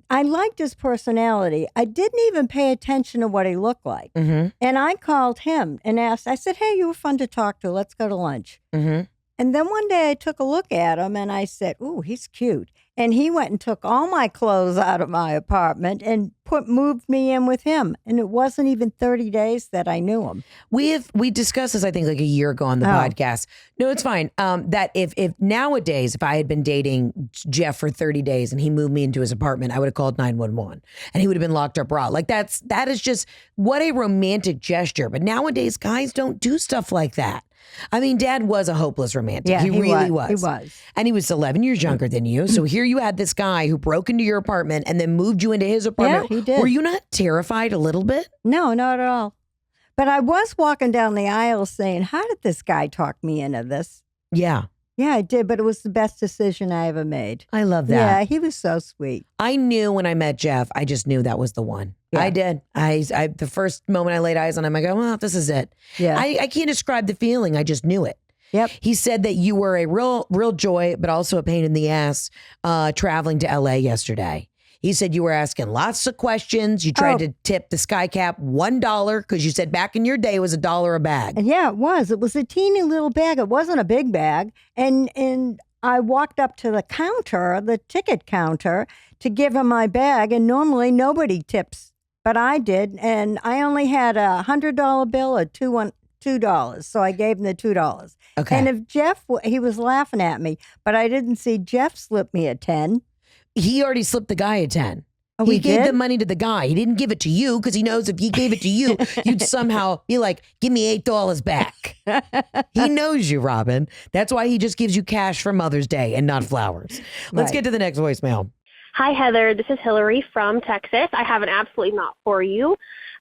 Speaker 2: I liked his personality. I didn't even pay attention to what he looked like. And I called him and asked, I said, hey, you were fun to talk to. Let's go to lunch. And then one day I took a look at him and I said, ooh, he's cute. And he went and took all my clothes out of my apartment and moved me in with him. And it wasn't even 30 days that I knew him.
Speaker 1: We discussed this, I think, like a year ago on the podcast. No, it's fine. That if nowadays, if I had been dating Jeff for 30 days and he moved me into his apartment, I would have called 911 and he would have been locked up raw. Like that is just what a romantic gesture. But nowadays, guys don't do stuff like that. I mean, Dad was a hopeless romantic.
Speaker 2: Yeah,
Speaker 1: he really was.
Speaker 2: He was.
Speaker 1: And he was 11 years younger than you. So here you had this guy who broke into your apartment and then moved you into his apartment.
Speaker 2: Yeah, he did.
Speaker 1: Were you not terrified a little bit?
Speaker 2: No, not at all. But I was walking down the aisle saying, how did this guy talk me into this?
Speaker 1: Yeah.
Speaker 2: Yeah, I did, but it was the best decision I ever made.
Speaker 1: I love that.
Speaker 2: Yeah, he was so sweet.
Speaker 1: I knew when I met Jeff, I just knew that was the one.
Speaker 2: Yeah.
Speaker 1: I did. I the first moment I laid eyes on him, I go, well, this is it.
Speaker 2: Yeah.
Speaker 1: I can't describe the feeling. I just knew it.
Speaker 2: Yep.
Speaker 1: He said that you were a real joy, but also a pain in the ass traveling to LA yesterday. He said you were asking lots of questions. You tried to tip the Sky Cap $1 because you said back in your day it was $1 a bag.
Speaker 2: Yeah, it was. It was a teeny little bag. It wasn't a big bag. And I walked up to the counter, the ticket counter, to give him my bag. And normally nobody tips, but I did. And I only had a $100 bill or $2. So I gave him the $2.
Speaker 1: Okay.
Speaker 2: And if Jeff, he was laughing at me, but I didn't see Jeff slip me a 10.
Speaker 1: He already slipped the guy a 10.
Speaker 2: Oh,
Speaker 1: he
Speaker 2: he
Speaker 1: gave
Speaker 2: did?
Speaker 1: the money to the guy. He didn't give it to you because he knows if he gave it to you, you'd somehow be like, give me $8 back. He knows you, Robin. That's why he just gives you cash for Mother's Day and not flowers. Let's
Speaker 2: Right.
Speaker 1: get to the next voicemail.
Speaker 4: Hi, Heather. This is Hillary from Texas. I have an absolutely not for you.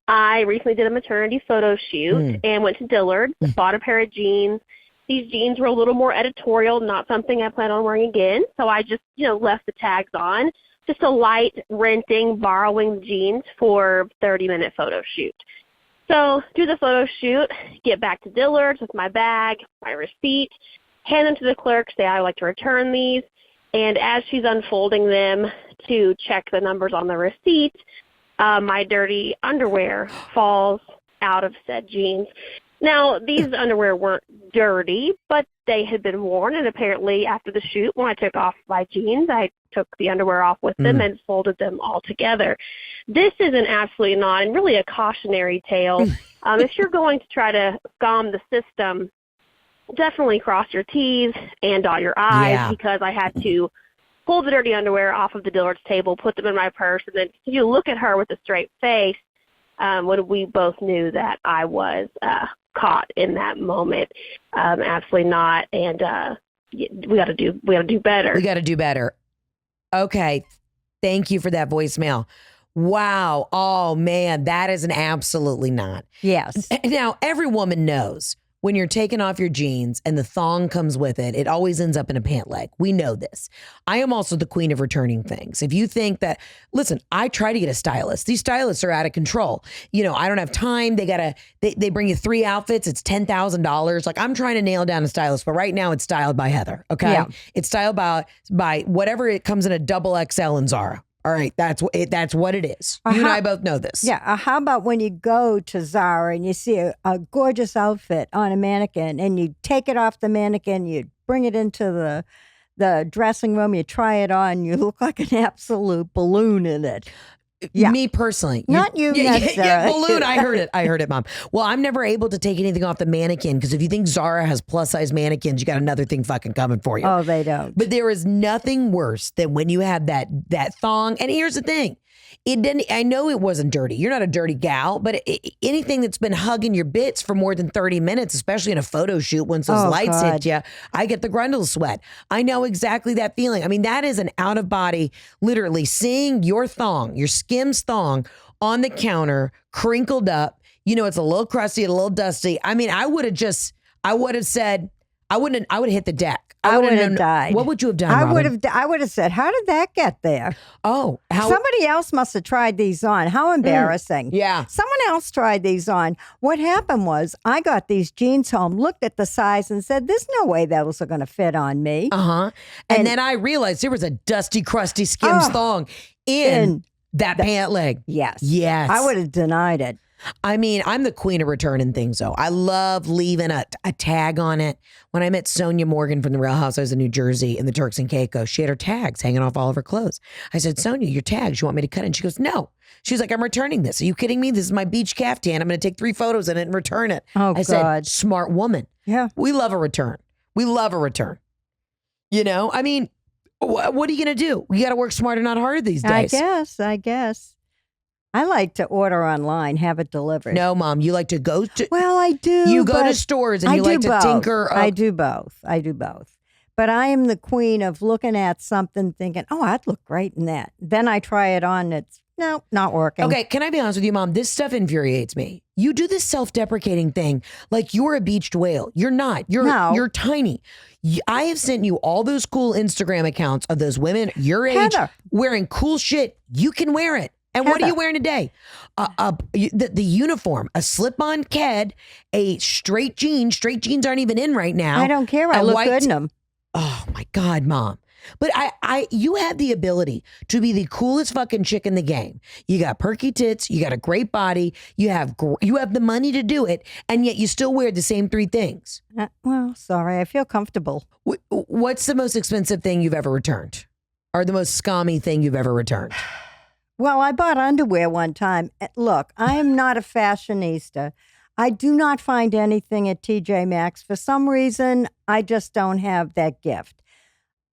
Speaker 4: I recently did a maternity photo shoot and went to Dillard, bought a pair of jeans. These jeans were a little more editorial, not something I plan on wearing again. So I just, left the tags on. Just a light borrowing jeans for 30-minute photo shoot. So do the photo shoot, get back to Dillard's with my bag, my receipt, hand them to the clerk, say I would like to return these. And as she's unfolding them to check the numbers on the receipt, my dirty underwear falls out of said jeans. Now, these underwear weren't dirty, but they had been worn, and apparently after the shoot, when I took off my jeans, I took the underwear off with them and folded them all together. This is an absolutely not, and really a cautionary tale. If you're going to try to scam the system, definitely cross your T's and dot your I's, because I had to pull the dirty underwear off of the Dillard's table, put them in my purse, and then you look at her with a straight face when we both knew that I was caught in that moment. Absolutely not. And we got to do better.
Speaker 1: We got to do better. Okay. Thank you for that voicemail. Wow. Oh, man, that is an absolutely not.
Speaker 2: Yes.
Speaker 1: Now, every woman knows when you're taking off your jeans and the thong comes with it, it always ends up in a pant leg. We know this. I am also the queen of returning things. If you think that, listen, I try to get a stylist. These stylists are out of control. I don't have time. They bring you 3 outfits. It's $10,000. Like, I'm trying to nail down a stylist, but right now it's styled by Heather. Okay.
Speaker 2: Yeah.
Speaker 1: It's styled by whatever it comes in a double XL in Zara. All right, that's what it is. You and I both know this.
Speaker 2: Yeah. How about when you go to Zara and you see a gorgeous outfit on a mannequin and you take it off the mannequin, you bring it into the dressing room, you try it on, you look like an absolute balloon in it. Yeah.
Speaker 1: Me personally.
Speaker 2: Not you necessarily.
Speaker 1: Balloon. I heard it, Mom. Well, I'm never able to take anything off the mannequin because if you think Zara has plus size mannequins, you got another thing fucking coming for you.
Speaker 2: Oh, they don't.
Speaker 1: But there is nothing worse than when you have that thong. And here's the thing. It didn't. I know it wasn't dirty. You're not a dirty gal, but anything that's been hugging your bits for more than 30 minutes, especially in a photo shoot, once those lights hit you, I get the grundle sweat. I know exactly that feeling. I mean, that is an out of body, literally seeing your thong, your Skims thong on the counter, crinkled up. It's a little crusty, a little dusty. I mean, I would have said, I would have hit the deck.
Speaker 2: I would have died.
Speaker 1: What would you have done,
Speaker 2: I
Speaker 1: Robin?
Speaker 2: would have said, how did that get there?
Speaker 1: Oh, how?
Speaker 2: Somebody else must have tried these on. How embarrassing.
Speaker 1: Yeah.
Speaker 2: Someone else tried these on. What happened was I got these jeans home, looked at the size and said, there's no way those are going to fit on me.
Speaker 1: Uh-huh. And then I realized there was a dusty, crusty Skims thong in that pant leg.
Speaker 2: Yes.
Speaker 1: Yes.
Speaker 2: I would have denied it.
Speaker 1: I mean, I'm the queen of returning things, though. I love leaving a tag on it. When I met Sonia Morgan from the Real Housewives of New Jersey in the Turks and Caicos, she had her tags hanging off all of her clothes. I said, Sonia, your tags, you want me to cut it? And she goes, no. She's like, I'm returning this. Are you kidding me? This is my beach caftan. I'm going to take 3 photos in it and return it.
Speaker 2: Oh,
Speaker 1: I
Speaker 2: God.
Speaker 1: said, smart woman.
Speaker 2: Yeah.
Speaker 1: We love a return. We love a return. You know, I mean, what are you going to do? You got to work smarter, not harder these days.
Speaker 2: I guess. I like to order online, have it delivered.
Speaker 1: No, Mom, you like to go to.
Speaker 2: Well, I do.
Speaker 1: You go to
Speaker 2: but
Speaker 1: stores and
Speaker 2: I
Speaker 1: you
Speaker 2: do
Speaker 1: like to
Speaker 2: both.
Speaker 1: tinker.
Speaker 2: I do both. But I am the queen of looking at something thinking, oh, I'd look great in that. Then I try it on. It's no, not working.
Speaker 1: Okay, can I be honest with you, Mom? This stuff infuriates me. You do this self-deprecating thing like you're a beached whale. You're not. You're tiny. I have sent you all those cool Instagram accounts of those women your age
Speaker 2: Heather.
Speaker 1: wearing cool shit. You can wear it. And what are you wearing today? The uniform, a slip-on ked, a straight jeans. Straight jeans aren't even in right now.
Speaker 2: I don't care. I look good in them.
Speaker 1: Oh my God, Mom. But you have the ability to be the coolest fucking chick in the game. You got perky tits, you got a great body, you have the money to do it, and yet you still wear the same 3 things.
Speaker 2: Well, sorry, I feel comfortable.
Speaker 1: What's the most expensive thing you've ever returned? Or the most scummy thing you've ever returned?
Speaker 2: Well, I bought underwear one time. Look, I am not a fashionista. I do not find anything at TJ Maxx. For some reason, I just don't have that gift.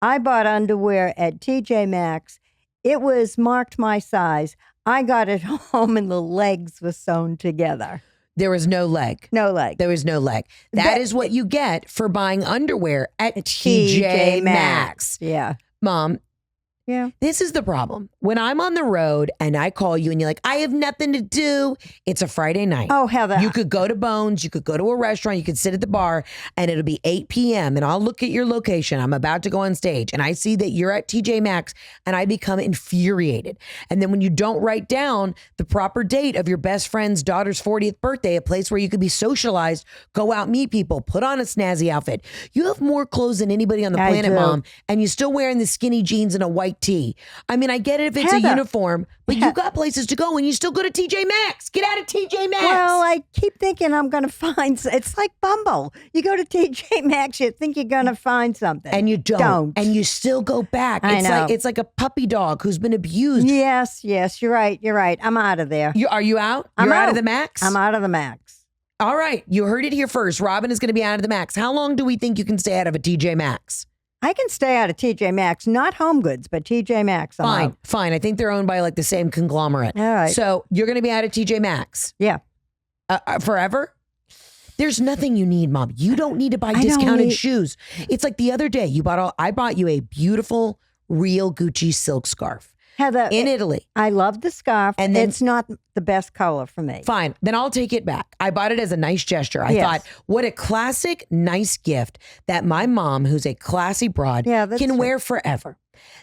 Speaker 2: I bought underwear at TJ Maxx. It was marked my size. I got it home and the legs were sewn together.
Speaker 1: There was no leg.
Speaker 2: No leg.
Speaker 1: There was no leg. That is what you get for buying underwear at TJ Maxx.
Speaker 2: Yeah.
Speaker 1: Mom.
Speaker 2: Yeah.
Speaker 1: This is the problem. When I'm on the road and I call you and you're like, I have nothing to do. It's a Friday night.
Speaker 2: Oh, Heather.
Speaker 1: You could go to Bones. You could go to a restaurant. You could sit at the bar and it'll be 8 p.m. and I'll look at your location. I'm about to go on stage and I see that you're at TJ Maxx and I become infuriated. And then when you don't write down the proper date of your best friend's daughter's 40th birthday, a place where you could be socialized, go out, meet people, put on a snazzy outfit. You have more clothes than anybody on the planet, Mom, and you're still wearing the skinny jeans and a white tee. I mean, I get it if it's
Speaker 2: Heather,
Speaker 1: a uniform, but you got places to go and you still go to TJ Maxx. Get out of TJ Maxx.
Speaker 2: Well, I keep thinking I'm going to find, it's like Bumble. You go to TJ Maxx, you think you're going to find something.
Speaker 1: And you don't. And you still go back. It's like a puppy dog who's been abused.
Speaker 2: Yes, you're right. I'm out of there.
Speaker 1: Are you out? You're out of the Max?
Speaker 2: I'm out of the Max.
Speaker 1: All right. You heard it here first. Robin is going to be out of the Max. How long do we think you can stay out of a TJ Maxx?
Speaker 2: I can stay out of TJ Maxx, not Home Goods, but TJ Maxx.
Speaker 1: Fine. I think they're owned by like the same conglomerate.
Speaker 2: All right.
Speaker 1: So you're going to be out of TJ Maxx?
Speaker 2: Yeah.
Speaker 1: Forever? There's nothing you need, Mom. You don't need to buy discounted shoes. It's like the other day I bought you a beautiful, real Gucci silk scarf.
Speaker 2: Heather,
Speaker 1: in Italy.
Speaker 2: I love the scarf. And then, it's not the best color for me.
Speaker 1: Fine. Then I'll take it back. I bought it as a nice gesture. I thought, what a classic, nice gift that my mom, who's a classy broad, can wear forever.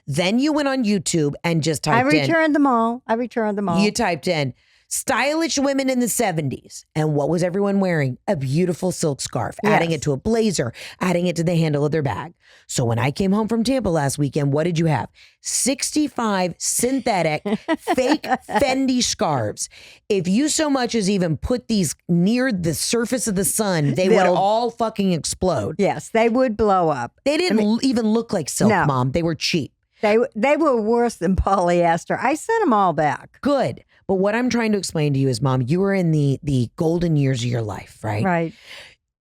Speaker 1: Then you went on YouTube and just typed in.
Speaker 2: I returned them all.
Speaker 1: You typed in stylish women in the 70s. And what was everyone wearing? A beautiful silk scarf, adding it to a blazer, adding it to the handle of their bag. So when I came home from Tampa last weekend, what did you have? 65 synthetic fake Fendi scarves. If you so much as even put these near the surface of the sun, they would all fucking explode.
Speaker 2: Yes, they would blow up.
Speaker 1: They didn't even look like silk, Mom. They were cheap.
Speaker 2: They were worse than polyester. I sent them all back.
Speaker 1: Good. But what I'm trying to explain to you is, Mom, you were in the golden years of your life, right?
Speaker 2: Right.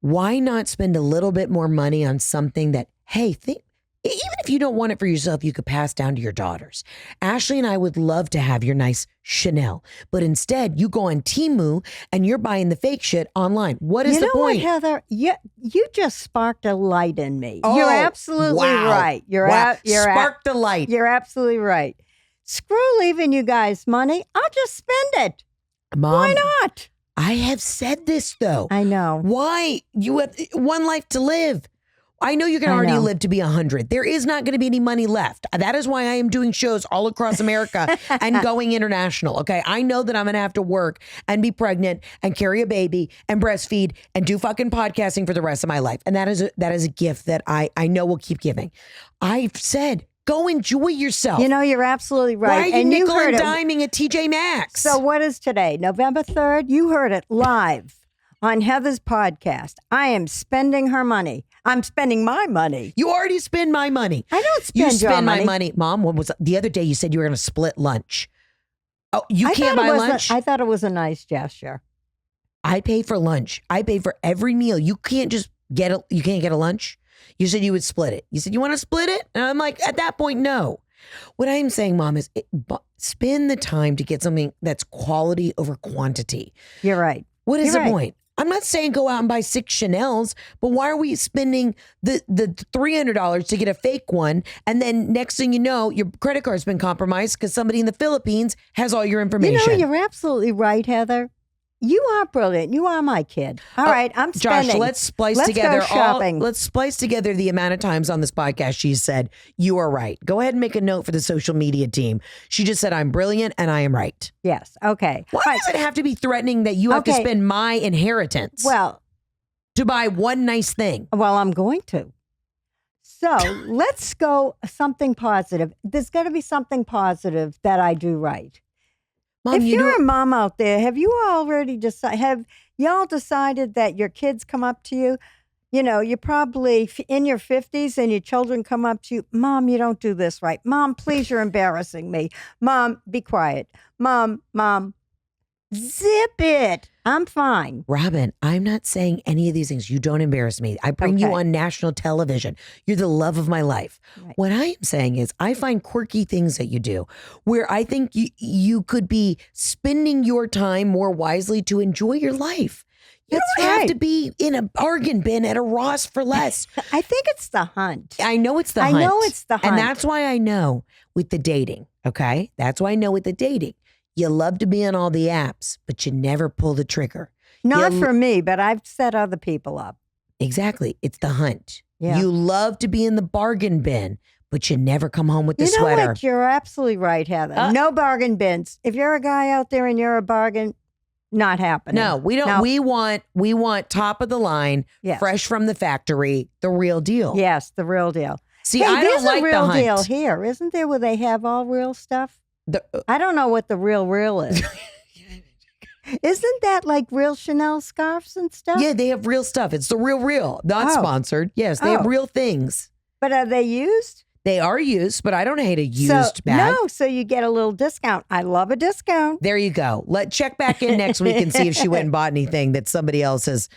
Speaker 1: Why not spend a little bit more money on something that, hey, even if you don't want it for yourself, you could pass down to your daughters. Ashley and I would love to have your nice Chanel, but instead you go on Temu and you're buying the fake shit online. What is the point?
Speaker 2: You know what, Heather? You just sparked a light in me.
Speaker 1: Oh,
Speaker 2: you're absolutely right. You're
Speaker 1: sparked the light.
Speaker 2: You're absolutely right. Screw leaving you guys money. I'll just spend it.
Speaker 1: Mom,
Speaker 2: why not?
Speaker 1: I have said this though.
Speaker 2: I know.
Speaker 1: Why? You have one life to live. I know you can already live to be 100. There is not going to be any money left. That is why I am doing shows all across America and going international. Okay. I know that I'm going to have to work and be pregnant and carry a baby and breastfeed and do fucking podcasting for the rest of my life. And that is a gift that I know will keep giving. I've said, go enjoy yourself.
Speaker 2: You know, you're absolutely right.
Speaker 1: Why are you
Speaker 2: and
Speaker 1: nickel
Speaker 2: you heard
Speaker 1: and
Speaker 2: it.
Speaker 1: diming at TJ Maxx?
Speaker 2: So what is today? November 3rd? You heard it live on Heather's podcast. I am spending her money. I'm spending my money.
Speaker 1: You already spend my money.
Speaker 2: I don't spend
Speaker 1: You
Speaker 2: your
Speaker 1: spend my
Speaker 2: money.
Speaker 1: money. Mom, what was the other day you said you were going to split lunch? Oh, you can't buy lunch?
Speaker 2: I thought it was a nice gesture.
Speaker 1: I pay for lunch. I pay for every meal. You can't just get a lunch. You said you would split it. You said you want to split it? And I'm like, at that point, no. What I'm saying, Mom, is spend the time to get something that's quality over quantity.
Speaker 2: You're right.
Speaker 1: What is
Speaker 2: You're
Speaker 1: the
Speaker 2: right.
Speaker 1: point? I'm not saying go out and buy 6 Chanels, but why are we spending the $300 to get a fake one? And then next thing you know, your credit card's been compromised because somebody in the Philippines has all your information.
Speaker 2: You know, you're absolutely right, Heather. You are brilliant. You are my kid. All right, I'm spending.
Speaker 1: Josh, let's splice
Speaker 2: Let's
Speaker 1: together
Speaker 2: go shopping.
Speaker 1: let's splice together the amount of times on this podcast she said, you are right. Go ahead and make a note for the social media team. She just said, I'm brilliant and I am right.
Speaker 2: Yes. Okay.
Speaker 1: Why does it have to be threatening that you have to spend my inheritance to buy one nice thing?
Speaker 2: Well, I'm going to. So let's go something positive. There's got to be something positive that I do right.
Speaker 1: Mom,
Speaker 2: if you're a mom out there, have you already decided? Have y'all decided that your kids come up to you? You know, you're probably in your 50s and your children come up to you. Mom, you don't do this right. Mom, please, you're embarrassing me. Mom, be quiet. Mom, zip it. I'm fine.
Speaker 1: Robin, I'm not saying any of these things. You don't embarrass me. I bring you on national television. You're the love of my life. Right. What I am saying is I find quirky things that you do where I think you could be spending your time more wisely to enjoy your life. You don't have to be in a bargain bin at a Ross for less.
Speaker 2: I think it's the hunt.
Speaker 1: I know it's the hunt.
Speaker 2: I know it's the hunt.
Speaker 1: And that's why I know with the dating, okay? That's why I know with the dating. You love to be on all the apps, but you never pull the trigger.
Speaker 2: Not for me, but I've set other people up.
Speaker 1: Exactly. It's the hunt.
Speaker 2: Yeah.
Speaker 1: You love to be in the bargain bin, but you never come home with the sweater.
Speaker 2: You know what? You're absolutely right, Heather. No bargain bins. If you're a guy out there and you're a bargain, not happening.
Speaker 1: No, we don't. No. We want top of the line, fresh from the factory, the real deal.
Speaker 2: Yes, the real deal.
Speaker 1: See, I don't like the hunt.
Speaker 2: There's a real deal here, isn't there? Where they have all real stuff. I don't know what the real is. Isn't that like real Chanel scarves and stuff?
Speaker 1: Yeah, they have real stuff. It's the real. Not sponsored. Yes, they have real things.
Speaker 2: But are they used?
Speaker 1: They are used, but I don't hate a used bag.
Speaker 2: No, so you get a little discount. I love a discount.
Speaker 1: There you go. Check back in next week and see if she went and bought anything that somebody else has,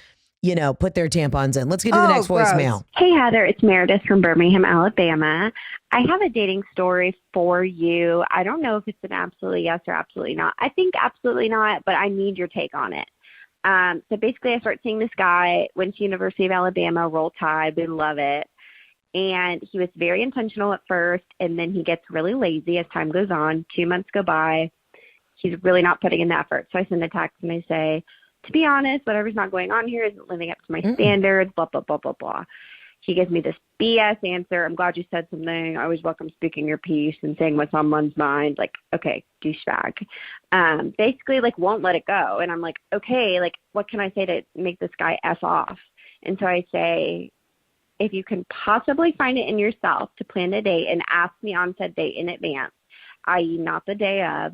Speaker 1: put their tampons in. Let's get to the next voicemail.
Speaker 4: Hey, Heather, it's Meredith from Birmingham, Alabama. I have a dating story for you. I don't know if it's an absolutely yes or absolutely not. I think absolutely not, but I need your take on it. So basically, I start seeing this guy, went to University of Alabama, Roll Tide, we love it. And he was very intentional at first, and then he gets really lazy as time goes on. 2 months go by. He's really not putting in the effort. So I send a text and I say, to be honest, whatever's not going on here isn't living up to my standards, blah, blah, blah, blah, blah. He gives me this BS answer. I'm glad you said something. I always welcome speaking your piece and saying what's on one's mind. Like, okay, douchebag. Basically, won't let it go. And I'm like, okay, what can I say to make this guy F off? And so I say, if you can possibly find it in yourself to plan a date and ask me on said date in advance, i.e. not the day of.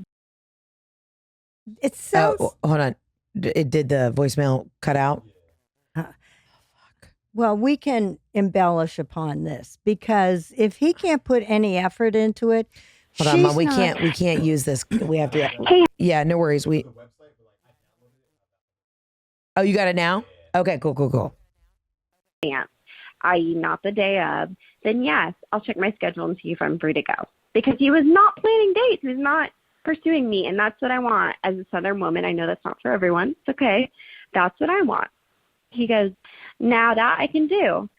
Speaker 2: It sounds...
Speaker 1: hold on. Did the voicemail cut out?
Speaker 2: Well, we can embellish upon this because if he can't put any effort into it,
Speaker 1: hold on, Mom. We can't use this. We have to. Yeah, no worries. Oh, you got it now? Okay, cool.
Speaker 4: I.e. not the day of, then yes, I'll check my schedule and see if I'm free to go. Because he was not planning dates. He was not pursuing me, and that's what I want. As a Southern woman, I know that's not for everyone. It's okay. That's what I want. He goes, now that I can do.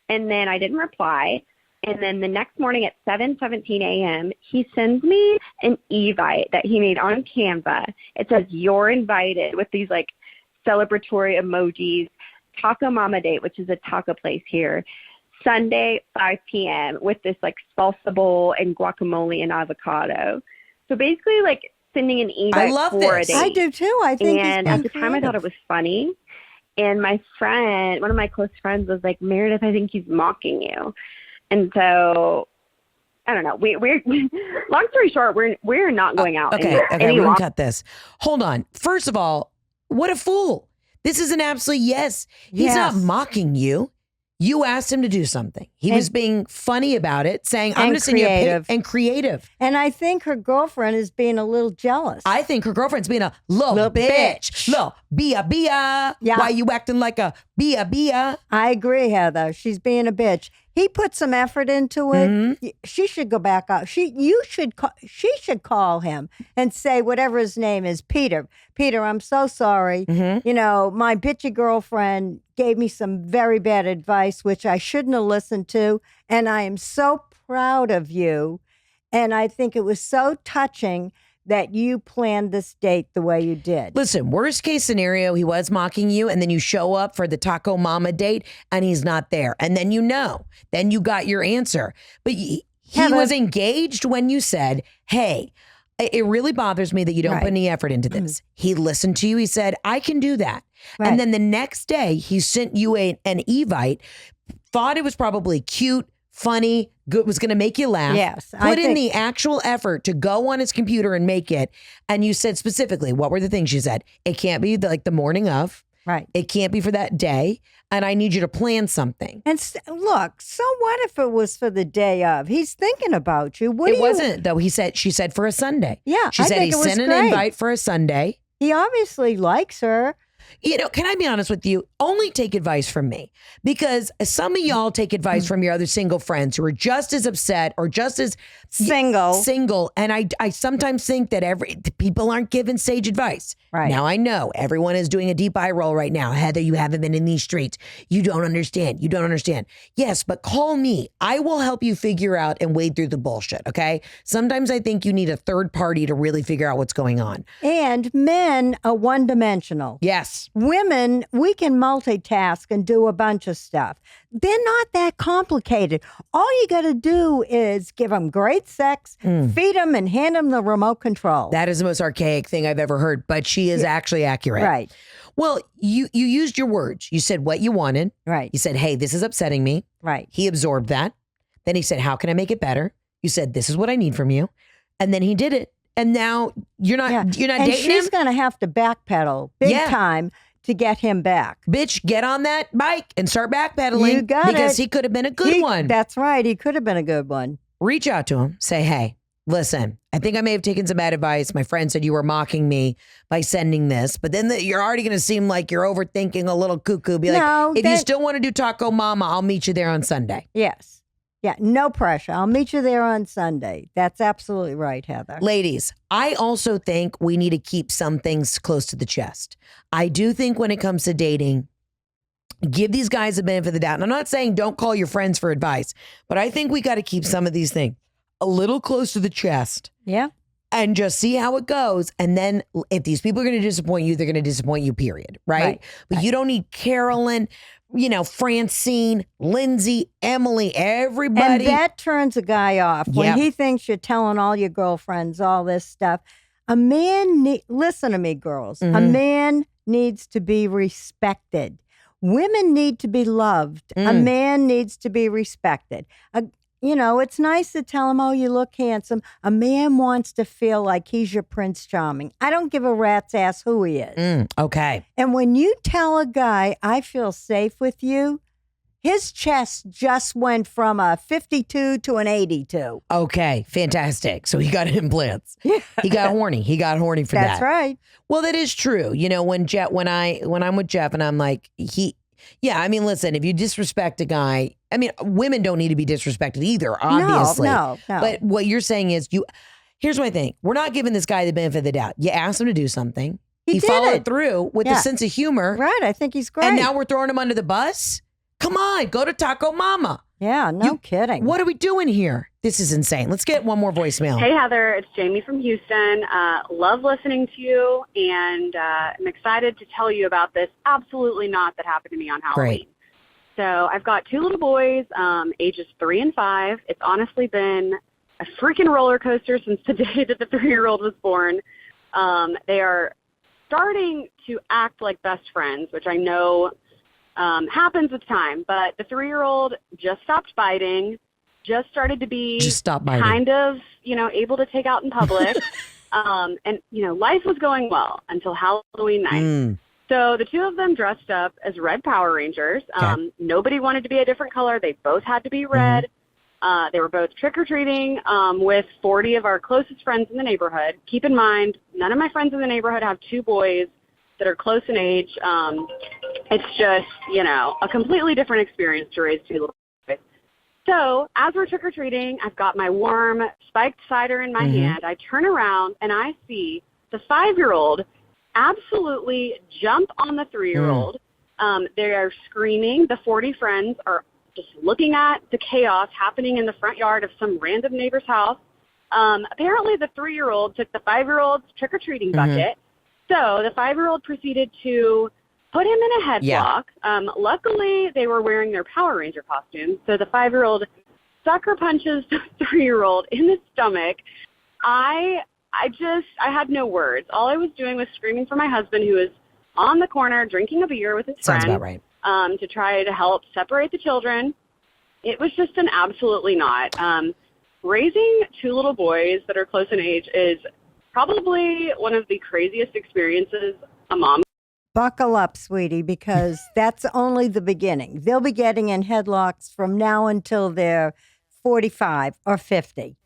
Speaker 4: And then I didn't reply. And then the next morning at 7:17 a.m., he sends me an Evite that he made on Canva. It says, you're invited, with these celebratory emojis. Taco Mama Date, which is a taco place here.
Speaker 5: Sunday, 5 p.m. with this like salsa bowl and guacamole and avocado. So basically like sending an
Speaker 1: I
Speaker 5: invite
Speaker 1: love
Speaker 5: for
Speaker 1: this.
Speaker 5: a date.
Speaker 2: I do too. I think
Speaker 5: And at the time I thought it was funny. And my friend, one of my close friends was like, Meredith, I think he's mocking you. And so I don't know. We're long story short, we're not going out.
Speaker 1: Okay, we're going to cut this. Hold on. First of all, what a fool. This is an absolute yes. He's not mocking you. You asked him to do something. He was being funny about it, saying, I'm going to send you a pic, and creative.
Speaker 2: And I think her girlfriend is being a little jealous.
Speaker 1: I think her girlfriend's being a little bitch. Little bia.
Speaker 2: Yeah.
Speaker 1: Why you acting like a bia?
Speaker 2: I agree, Heather. She's being a bitch. He put some effort into it.
Speaker 1: Mm-hmm.
Speaker 2: She should go back out. She should call him and say whatever his name is, Peter. Peter, I'm so sorry.
Speaker 1: Mm-hmm.
Speaker 2: You know, my bitchy girlfriend gave me some very bad advice, which I shouldn't have listened to. And I am so proud of you. And I think it was so touching that you planned this date the way you did.
Speaker 1: Listen, worst case scenario, he was mocking you, and then you show up for the Taco Mama date and he's not there. And then then you got your answer. But he was engaged when you said, hey, it really bothers me that you don't put any effort into this. He listened to you. He said, I can do that. Right. And then the next day he sent you an Evite, thought it was probably cute, funny, good, was going to make you laugh.
Speaker 2: Yes.
Speaker 1: Put in the actual effort to go on his computer and make it. And you said specifically, what were the things you said? It can't be like the morning of.
Speaker 2: Right.
Speaker 1: It can't be for that day. And I need you to plan something.
Speaker 2: And look, so what if it was for the day of? He's thinking about you.
Speaker 1: It wasn't, though. She said for a Sunday.
Speaker 2: Yeah.
Speaker 1: She said he sent an invite for a Sunday.
Speaker 2: He obviously likes her.
Speaker 1: You know, can I be honest with you? Only take advice from me, because some of y'all take advice from your other single friends who are just as upset or just as single. And I sometimes think that people aren't giving sage advice.
Speaker 2: Right.
Speaker 1: Now I know everyone is doing a deep eye roll right now. Heather, you haven't been in these streets. You don't understand. You don't understand. Yes, but call me. I will help you figure out and wade through the bullshit. Okay. Sometimes I think you need a third party to really figure out what's going on.
Speaker 2: And men are one-dimensional.
Speaker 1: Yes.
Speaker 2: Women, we can multitask and do a bunch of stuff. They're not that complicated. All you got to do is give them great sex, feed them, and hand them the remote control.
Speaker 1: That is the most archaic thing I've ever heard, but she is actually accurate.
Speaker 2: Right.
Speaker 1: Well, you used your words. You said what you wanted.
Speaker 2: Right.
Speaker 1: You said, hey, this is upsetting me.
Speaker 2: Right.
Speaker 1: He absorbed that. Then he said, how can I make it better? You said, this is what I need from you. And then he did it. And now you're not dating him?
Speaker 2: She's going to have to backpedal big time to get him back.
Speaker 1: Bitch, get on that bike and start backpedaling.
Speaker 2: You got
Speaker 1: because he could have been a good one.
Speaker 2: That's right. He could have been a good one.
Speaker 1: Reach out to him. Say, hey, listen, I think I may have taken some bad advice. My friend said you were mocking me by sending this, but then you're already going to seem like you're overthinking a little cuckoo. Be like, if you still want to do Taco Mama, I'll meet you there on Sunday.
Speaker 2: Yes. Yeah, no pressure. I'll meet you there on Sunday. That's absolutely right, Heather.
Speaker 1: Ladies, I also think we need to keep some things close to the chest. I do think when it comes to dating, give these guys a benefit of the doubt. And I'm not saying don't call your friends for advice, but I think we got to keep some of these things a little close to the chest.
Speaker 2: Yeah.
Speaker 1: And just see how it goes. And then if these people are going to disappoint you, they're going to disappoint you, period. Right? But you don't need Carolyn, Francine, Lindsay, Emily, everybody.
Speaker 2: And that turns a guy off when he thinks you're telling all your girlfriends all this stuff. A man, listen to me, girls. A man needs to be respected. Women need to be loved. A man needs to be respected. It's nice to tell him, oh, you look handsome. A man wants to feel like he's your Prince Charming. I don't give a rat's ass who he is.
Speaker 1: Okay.
Speaker 2: And when you tell a guy, I feel safe with you, his chest just went from a 52 to an 82.
Speaker 1: Okay, fantastic. So he got implants. He got horny. He got horny for that.
Speaker 2: That's right.
Speaker 1: Well, that is true. When I'm with Jeff and I'm like, listen, if you disrespect a guy, women don't need to be disrespected either, obviously.
Speaker 2: No.
Speaker 1: But what you're saying is here's my thing. We're not giving this guy the benefit of the doubt. You asked him to do something. He followed through with a sense of humor.
Speaker 2: Right. I think he's great.
Speaker 1: And now we're throwing him under the bus? Come on, go to Taco Mama.
Speaker 2: Yeah, no kidding.
Speaker 1: What are we doing here? This is insane. Let's get one more voicemail.
Speaker 6: Hey, Heather. It's Jamie from Houston. Love listening to you, and I'm excited to tell you about this absolutely not that happened to me on Halloween.
Speaker 1: Great.
Speaker 6: So I've got 2 little boys, ages 3 and 5. It's honestly been a freaking roller coaster since the day that the 3-year-old was born. They are starting to act like best friends, which I know happens with time. But the 3-year-old just stopped biting, just started to be kind of, able to take out in public. And, life was going well until Halloween night. So the 2 of them dressed up as red Power Rangers. Nobody wanted to be a different color. They both had to be red. They were both trick-or-treating with 40 of our closest friends in the neighborhood. Keep in mind, none of my friends in the neighborhood have 2 boys that are close in age. It's just, a completely different experience to raise 2 little boys. So as we're trick-or-treating, I've got my warm spiked cider in my hand. I turn around, and I see the 5-year-old absolutely jump on the 3-year-old. They are screaming. The 40 friends are just looking at the chaos happening in the front yard of some random neighbor's house. Apparently, the 3-year-old took the 5-year-old's trick-or-treating bucket. So the 5-year-old proceeded to put him in a headlock. Luckily, they were wearing their Power Ranger costumes. So the 5-year-old sucker punches the 3-year-old in the stomach. I had no words. All I was doing was screaming for my husband, who was on the corner drinking a beer with his friend.
Speaker 1: Sounds about right.
Speaker 6: To try to help separate the children. It was just an absolutely not. Raising 2 little boys that are close in age is probably one of the craziest experiences a mom.
Speaker 2: Buckle up, sweetie, because that's only the beginning. They'll be getting in headlocks from now until they're 45 or 50.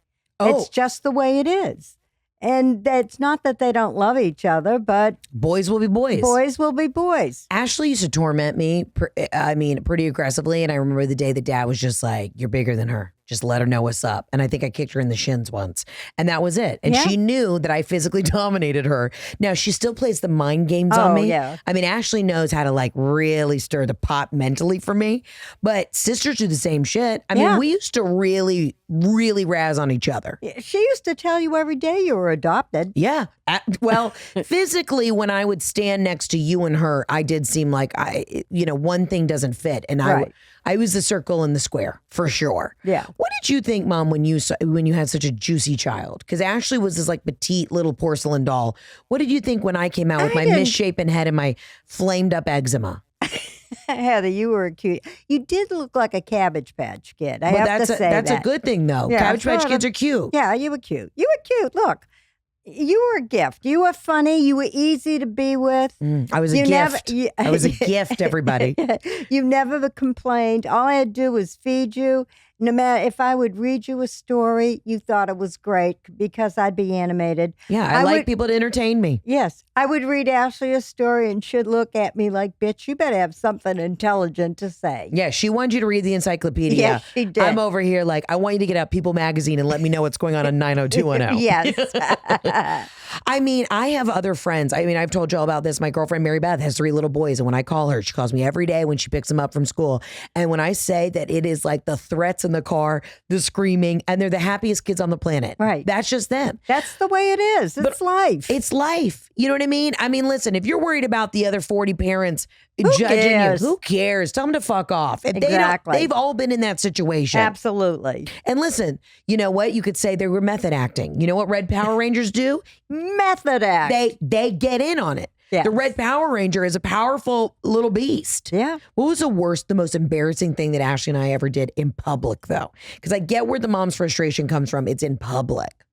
Speaker 2: It's just the way it is. And it's not that they don't love each other, but
Speaker 1: boys will be boys.
Speaker 2: Boys will be boys.
Speaker 1: Ashley used to torment me, pretty aggressively. And I remember the day that Dad was just like, "You're bigger than her. Just let her know what's up." And I think I kicked her in the shins once. And that was it. And she knew that I physically dominated her. Now, she still plays the mind games on me.
Speaker 2: Yeah.
Speaker 1: I mean, Ashley knows how to really stir the pot mentally for me. But sisters do the same shit. I mean, we used to really, really razz on each other.
Speaker 2: She used to tell you every day you were adopted.
Speaker 1: Yeah. Well, physically, when I would stand next to you and her, I did seem like one thing doesn't fit. And I was the circle in the square for sure.
Speaker 2: Yeah.
Speaker 1: What did you think, Mom, when you had such a juicy child? Because Ashley was this petite little porcelain doll. What did you think when I came out with my misshapen head and my flamed up eczema?
Speaker 2: Heather, you were cute. You did look like a Cabbage Patch Kid. I have to say
Speaker 1: that's a good thing, though.
Speaker 2: Yeah,
Speaker 1: Cabbage Patch Kids are cute.
Speaker 2: Yeah, you were cute. You were cute. Look. You were a gift. You were funny. You were easy to be with.
Speaker 1: I was a gift. I was a gift, everybody.
Speaker 2: You never complained. All I had to do was feed you. No matter if I would read you a story, you thought it was great because I'd be animated.
Speaker 1: Yeah, I like people to entertain me.
Speaker 2: Yes. I would read Ashley a story and she'd look at me like, "Bitch, you better have something intelligent to say."
Speaker 1: Yeah, she wanted you to read the encyclopedia.
Speaker 2: Yes, she did.
Speaker 1: I'm over here like, I want you to get out People Magazine and let me know what's going on 90210.
Speaker 2: Yes.
Speaker 1: I mean, I have other friends. I mean, I've told you all about this. My girlfriend, Mary Beth, has 3 little boys. And when I call her, she calls me every day when she picks them up from school. And when I say that it is like the threats in the car, the screaming, and they're the happiest kids on the planet.
Speaker 2: Right.
Speaker 1: That's just them.
Speaker 2: That's the way it is. It's life.
Speaker 1: It's life. You know what I mean? I mean, listen, if you're worried about the other 40 parents judging
Speaker 2: cares?
Speaker 1: you, who cares? Tell them to fuck off. If
Speaker 2: Exactly.
Speaker 1: They've all been in that situation.
Speaker 2: Absolutely.
Speaker 1: And listen, you know what? You could say they were method acting. You know what Red Power Rangers do?
Speaker 2: Method act.
Speaker 1: They get in on it.
Speaker 2: Yes.
Speaker 1: The Red Power Ranger is a powerful little beast.
Speaker 2: Yeah.
Speaker 1: What was the most embarrassing thing that Ashley and I ever did in public, though? Because I get where the mom's frustration comes from. It's in public.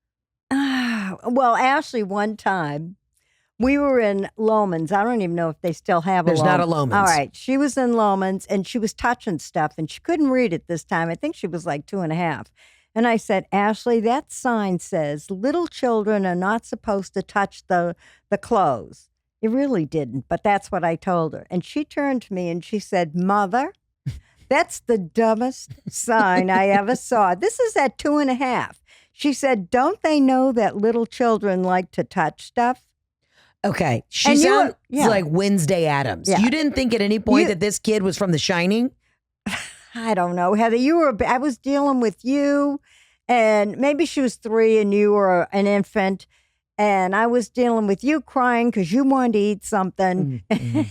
Speaker 2: Well, Ashley, one time, we were in Loman's. I don't even know if they still have
Speaker 1: There's
Speaker 2: a
Speaker 1: not a Loman's.
Speaker 2: All right. She was in Loman's and she was touching stuff and she couldn't read it this time. I think she was like 2.5. And I said, "Ashley, that sign says little children are not supposed to touch the clothes." It really didn't, but that's what I told her. And she turned to me and she said, "Mother, that's the dumbest sign I ever saw. This is at 2.5. She said, "Don't they know that little children like to touch stuff?"
Speaker 1: Okay. She sounds like Wednesday Addams.
Speaker 2: Yeah.
Speaker 1: You didn't think at any point that this kid was from The Shining?
Speaker 2: I don't know, Heather. I was dealing with you, and maybe she was 3 and you were an infant, and I was dealing with you crying because you wanted to eat something,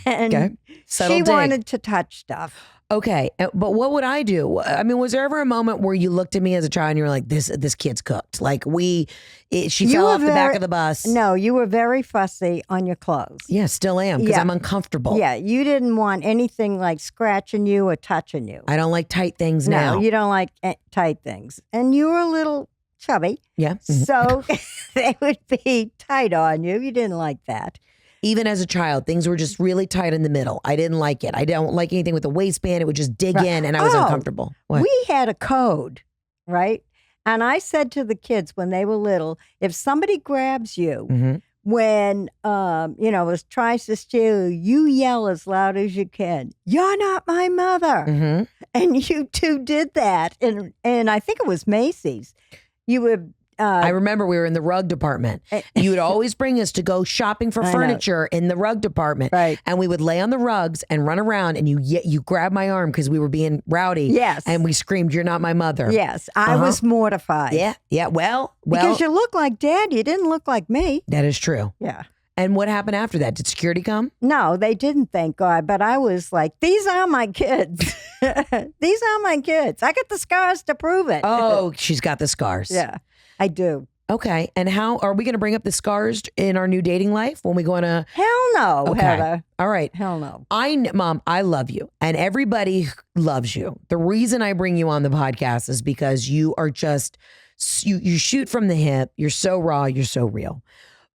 Speaker 2: and
Speaker 1: Okay.
Speaker 2: she wanted to touch stuff.
Speaker 1: Okay, but what would I do? I mean, was there ever a moment where you looked at me as a child and you were like, "This kid's cooked"? Like she fell off the back of the bus.
Speaker 2: No, you were very fussy on your clothes.
Speaker 1: Yeah, still am because I'm uncomfortable.
Speaker 2: Yeah, you didn't want anything like scratching you or touching you.
Speaker 1: I don't like tight things now.
Speaker 2: No, you don't like tight things, and you were a little chubby.
Speaker 1: Yeah,
Speaker 2: so they would be tight on you. You didn't like that.
Speaker 1: Even as a child, things were just really tight in the middle. I didn't like it. I don't like anything with a waistband. It would just dig in, and I was uncomfortable. What?
Speaker 2: We had a code, right? And I said to the kids when they were little, if somebody grabs you when, tries to steal you yell as loud as you can, "You're not my mother." And you two did that. And I think it was Macy's. You would...
Speaker 1: I remember we were in the rug department. You would always bring us to go shopping for furniture in the rug department.
Speaker 2: Right.
Speaker 1: And we would lay on the rugs and run around, and you grabbed my arm because we were being rowdy.
Speaker 2: Yes.
Speaker 1: And we screamed, "You're not my mother."
Speaker 2: Yes. I was mortified.
Speaker 1: Yeah. Well.
Speaker 2: Because you look like Dad. You didn't look like me.
Speaker 1: That is true.
Speaker 2: Yeah.
Speaker 1: And what happened after that? Did security come?
Speaker 2: No, they didn't, thank God. But I was like, these are my kids. These are my kids. I got the scars to prove it.
Speaker 1: Oh, she's got the scars.
Speaker 2: Yeah, I do.
Speaker 1: Okay. And how are we going to bring up the scars in our new dating life when we go on a...
Speaker 2: Hell no,
Speaker 1: Okay.
Speaker 2: Heather.
Speaker 1: All right.
Speaker 2: Hell no.
Speaker 1: Mom, I love you. And everybody loves you. The reason I bring you on the podcast is because you are just... You shoot from the hip. You're so raw. You're so real.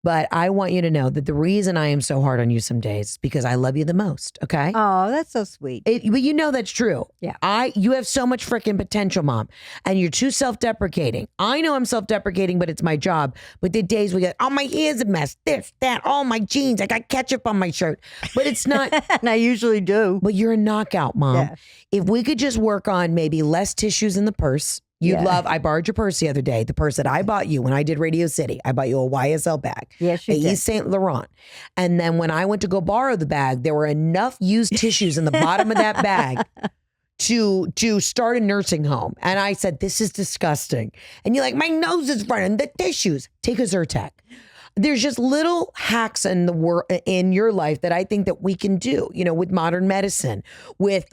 Speaker 1: But I want you to know that the reason I am so hard on you some days is because I love you the most, okay?
Speaker 2: Oh, that's so sweet.
Speaker 1: But you know that's true.
Speaker 2: Yeah.
Speaker 1: You have so much freaking potential, Mom, and you're too self-deprecating. I know I'm self-deprecating, but it's my job. But the days we get, "Oh, my hair's a mess, this, that, oh, my jeans, I got ketchup on my shirt." But it's not.
Speaker 2: And I usually do.
Speaker 1: But you're a knockout, Mom.
Speaker 2: Yeah.
Speaker 1: If we could just work on maybe less tissues in the purse. You'd love, I borrowed your purse the other day, the purse that I bought you when I did Radio City. I bought you a YSL bag.
Speaker 2: Yes, you
Speaker 1: at
Speaker 2: did.
Speaker 1: East St. Laurent. And then when I went to go borrow the bag, there were enough used tissues in the bottom of that bag to start a nursing home. And I said, "This is disgusting." And you're like, "My nose is running, the tissues." Take a Zyrtec. There's just little hacks in your life that I think that we can do, with modern medicine, with,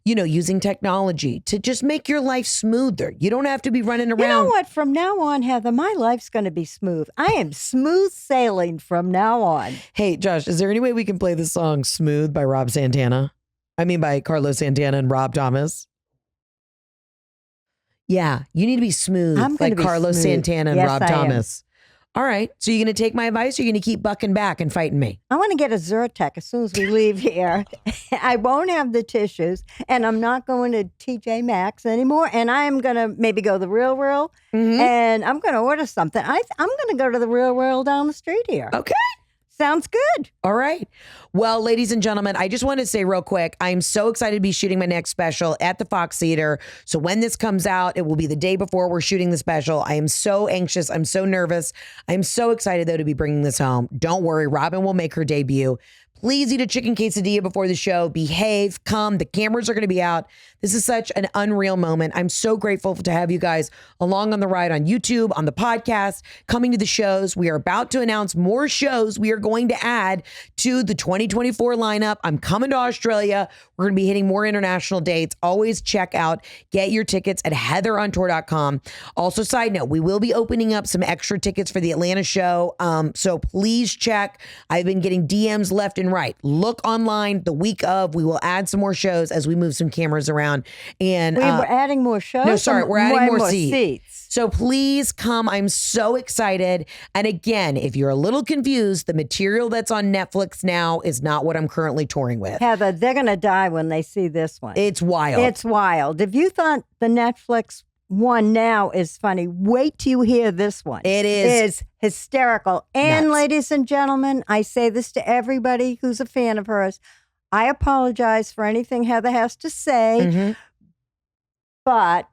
Speaker 1: using technology to just make your life smoother. You don't have to be running around.
Speaker 2: You know what? From now on, Heather, my life's going to be smooth. I am smooth sailing from now on.
Speaker 1: Hey, Josh, is there any way we can play the song "Smooth" by Rob Santana? I mean, by Carlos Santana and Rob Thomas. Yeah, you need to be smooth
Speaker 2: I'm gonna
Speaker 1: like
Speaker 2: be
Speaker 1: Carlos
Speaker 2: smooth.
Speaker 1: Santana and
Speaker 2: Yes,
Speaker 1: Rob
Speaker 2: I am.
Speaker 1: Thomas. All right. So you're going to take my advice or you're going to keep bucking back and fighting me?
Speaker 2: I want to get a Zyrtec as soon as we leave here. I won't have the tissues, and I'm not going to TJ Maxx anymore. And I am going to maybe go to the Real, and I'm going to order something. I'm going to go to the Real down the street here.
Speaker 1: Okay.
Speaker 2: Sounds good.
Speaker 1: All right. Well, ladies and gentlemen, I just want to say real quick, I'm so excited to be shooting my next special at the Fox Theater. So when this comes out, it will be the day before we're shooting the special. I am so anxious. I'm so nervous. I'm so excited, though, to be bringing this home. Don't worry. Robin will make her debut. Please eat a chicken quesadilla before the show. Behave. Come. The cameras are going to be out. This is such an unreal moment. I'm so grateful to have you guys along on the ride on YouTube, on the podcast, coming to the shows. We are about to announce more shows we are going to add to the 2024 lineup. I'm coming to Australia. We're going to be hitting more international dates. Always check out, get your tickets at heatherontour.com. Also, side note, we will be opening up some extra tickets for the Atlanta show. So please check. I've been getting DMs left and right. Look online the week of. We will add some more shows as we move some cameras around. And
Speaker 2: We're adding more shows?
Speaker 1: no, sorry, we're adding more
Speaker 2: seats.
Speaker 1: So please come. I'm so excited. And again, if you're a little confused, the material that's on Netflix now is not what I'm currently touring with.
Speaker 2: Heather, they're going to die when they see this one.
Speaker 1: It's wild.
Speaker 2: It's wild. If you thought the Netflix one now is funny, wait till you hear this one.
Speaker 1: It is
Speaker 2: hysterical. And
Speaker 1: nuts.
Speaker 2: ladies and gentlemen, I say this to everybody who's a fan of hers. I apologize for anything Heather has to say, but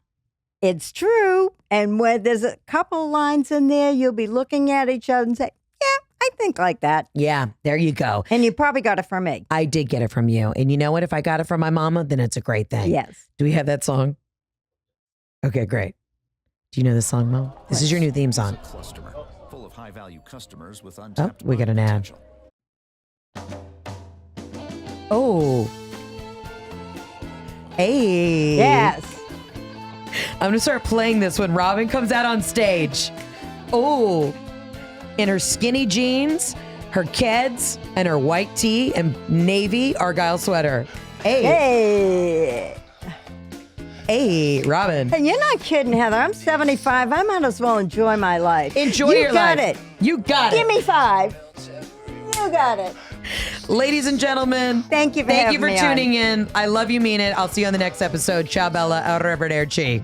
Speaker 2: it's true. And when there's a couple lines in there, you'll be looking at each other and say, "Yeah, I think like that."
Speaker 1: Yeah, there you go.
Speaker 2: And you probably got it from me.
Speaker 1: I did get it from you. And you know what? If I got it from my mama, then it's a great thing.
Speaker 2: Yes.
Speaker 1: Do we have that song? Okay, great. Do you know this song, Mo? This is your new theme song.
Speaker 7: Customer, full of high-value customers with
Speaker 1: Oh,
Speaker 7: untapped
Speaker 1: we got an ad.
Speaker 7: potential.
Speaker 1: Oh. Hey.
Speaker 2: Yes.
Speaker 1: I'm going to start playing this when Robin comes out on stage. Oh, in her skinny jeans, her Keds, and her white tee and navy Argyle sweater. Hey.
Speaker 2: Hey.
Speaker 1: Hey, Robin.
Speaker 2: And you're not kidding, Heather. I'm 75. I might as well enjoy my life.
Speaker 1: Enjoy your life.
Speaker 2: You got it.
Speaker 1: You got it.
Speaker 2: Give me 5. You got it.
Speaker 1: Ladies and gentlemen,
Speaker 2: Thank you for having me on.
Speaker 1: tuning in. I love you, mean it. I'll see you on the next episode. Ciao, Bella. Arrivederci.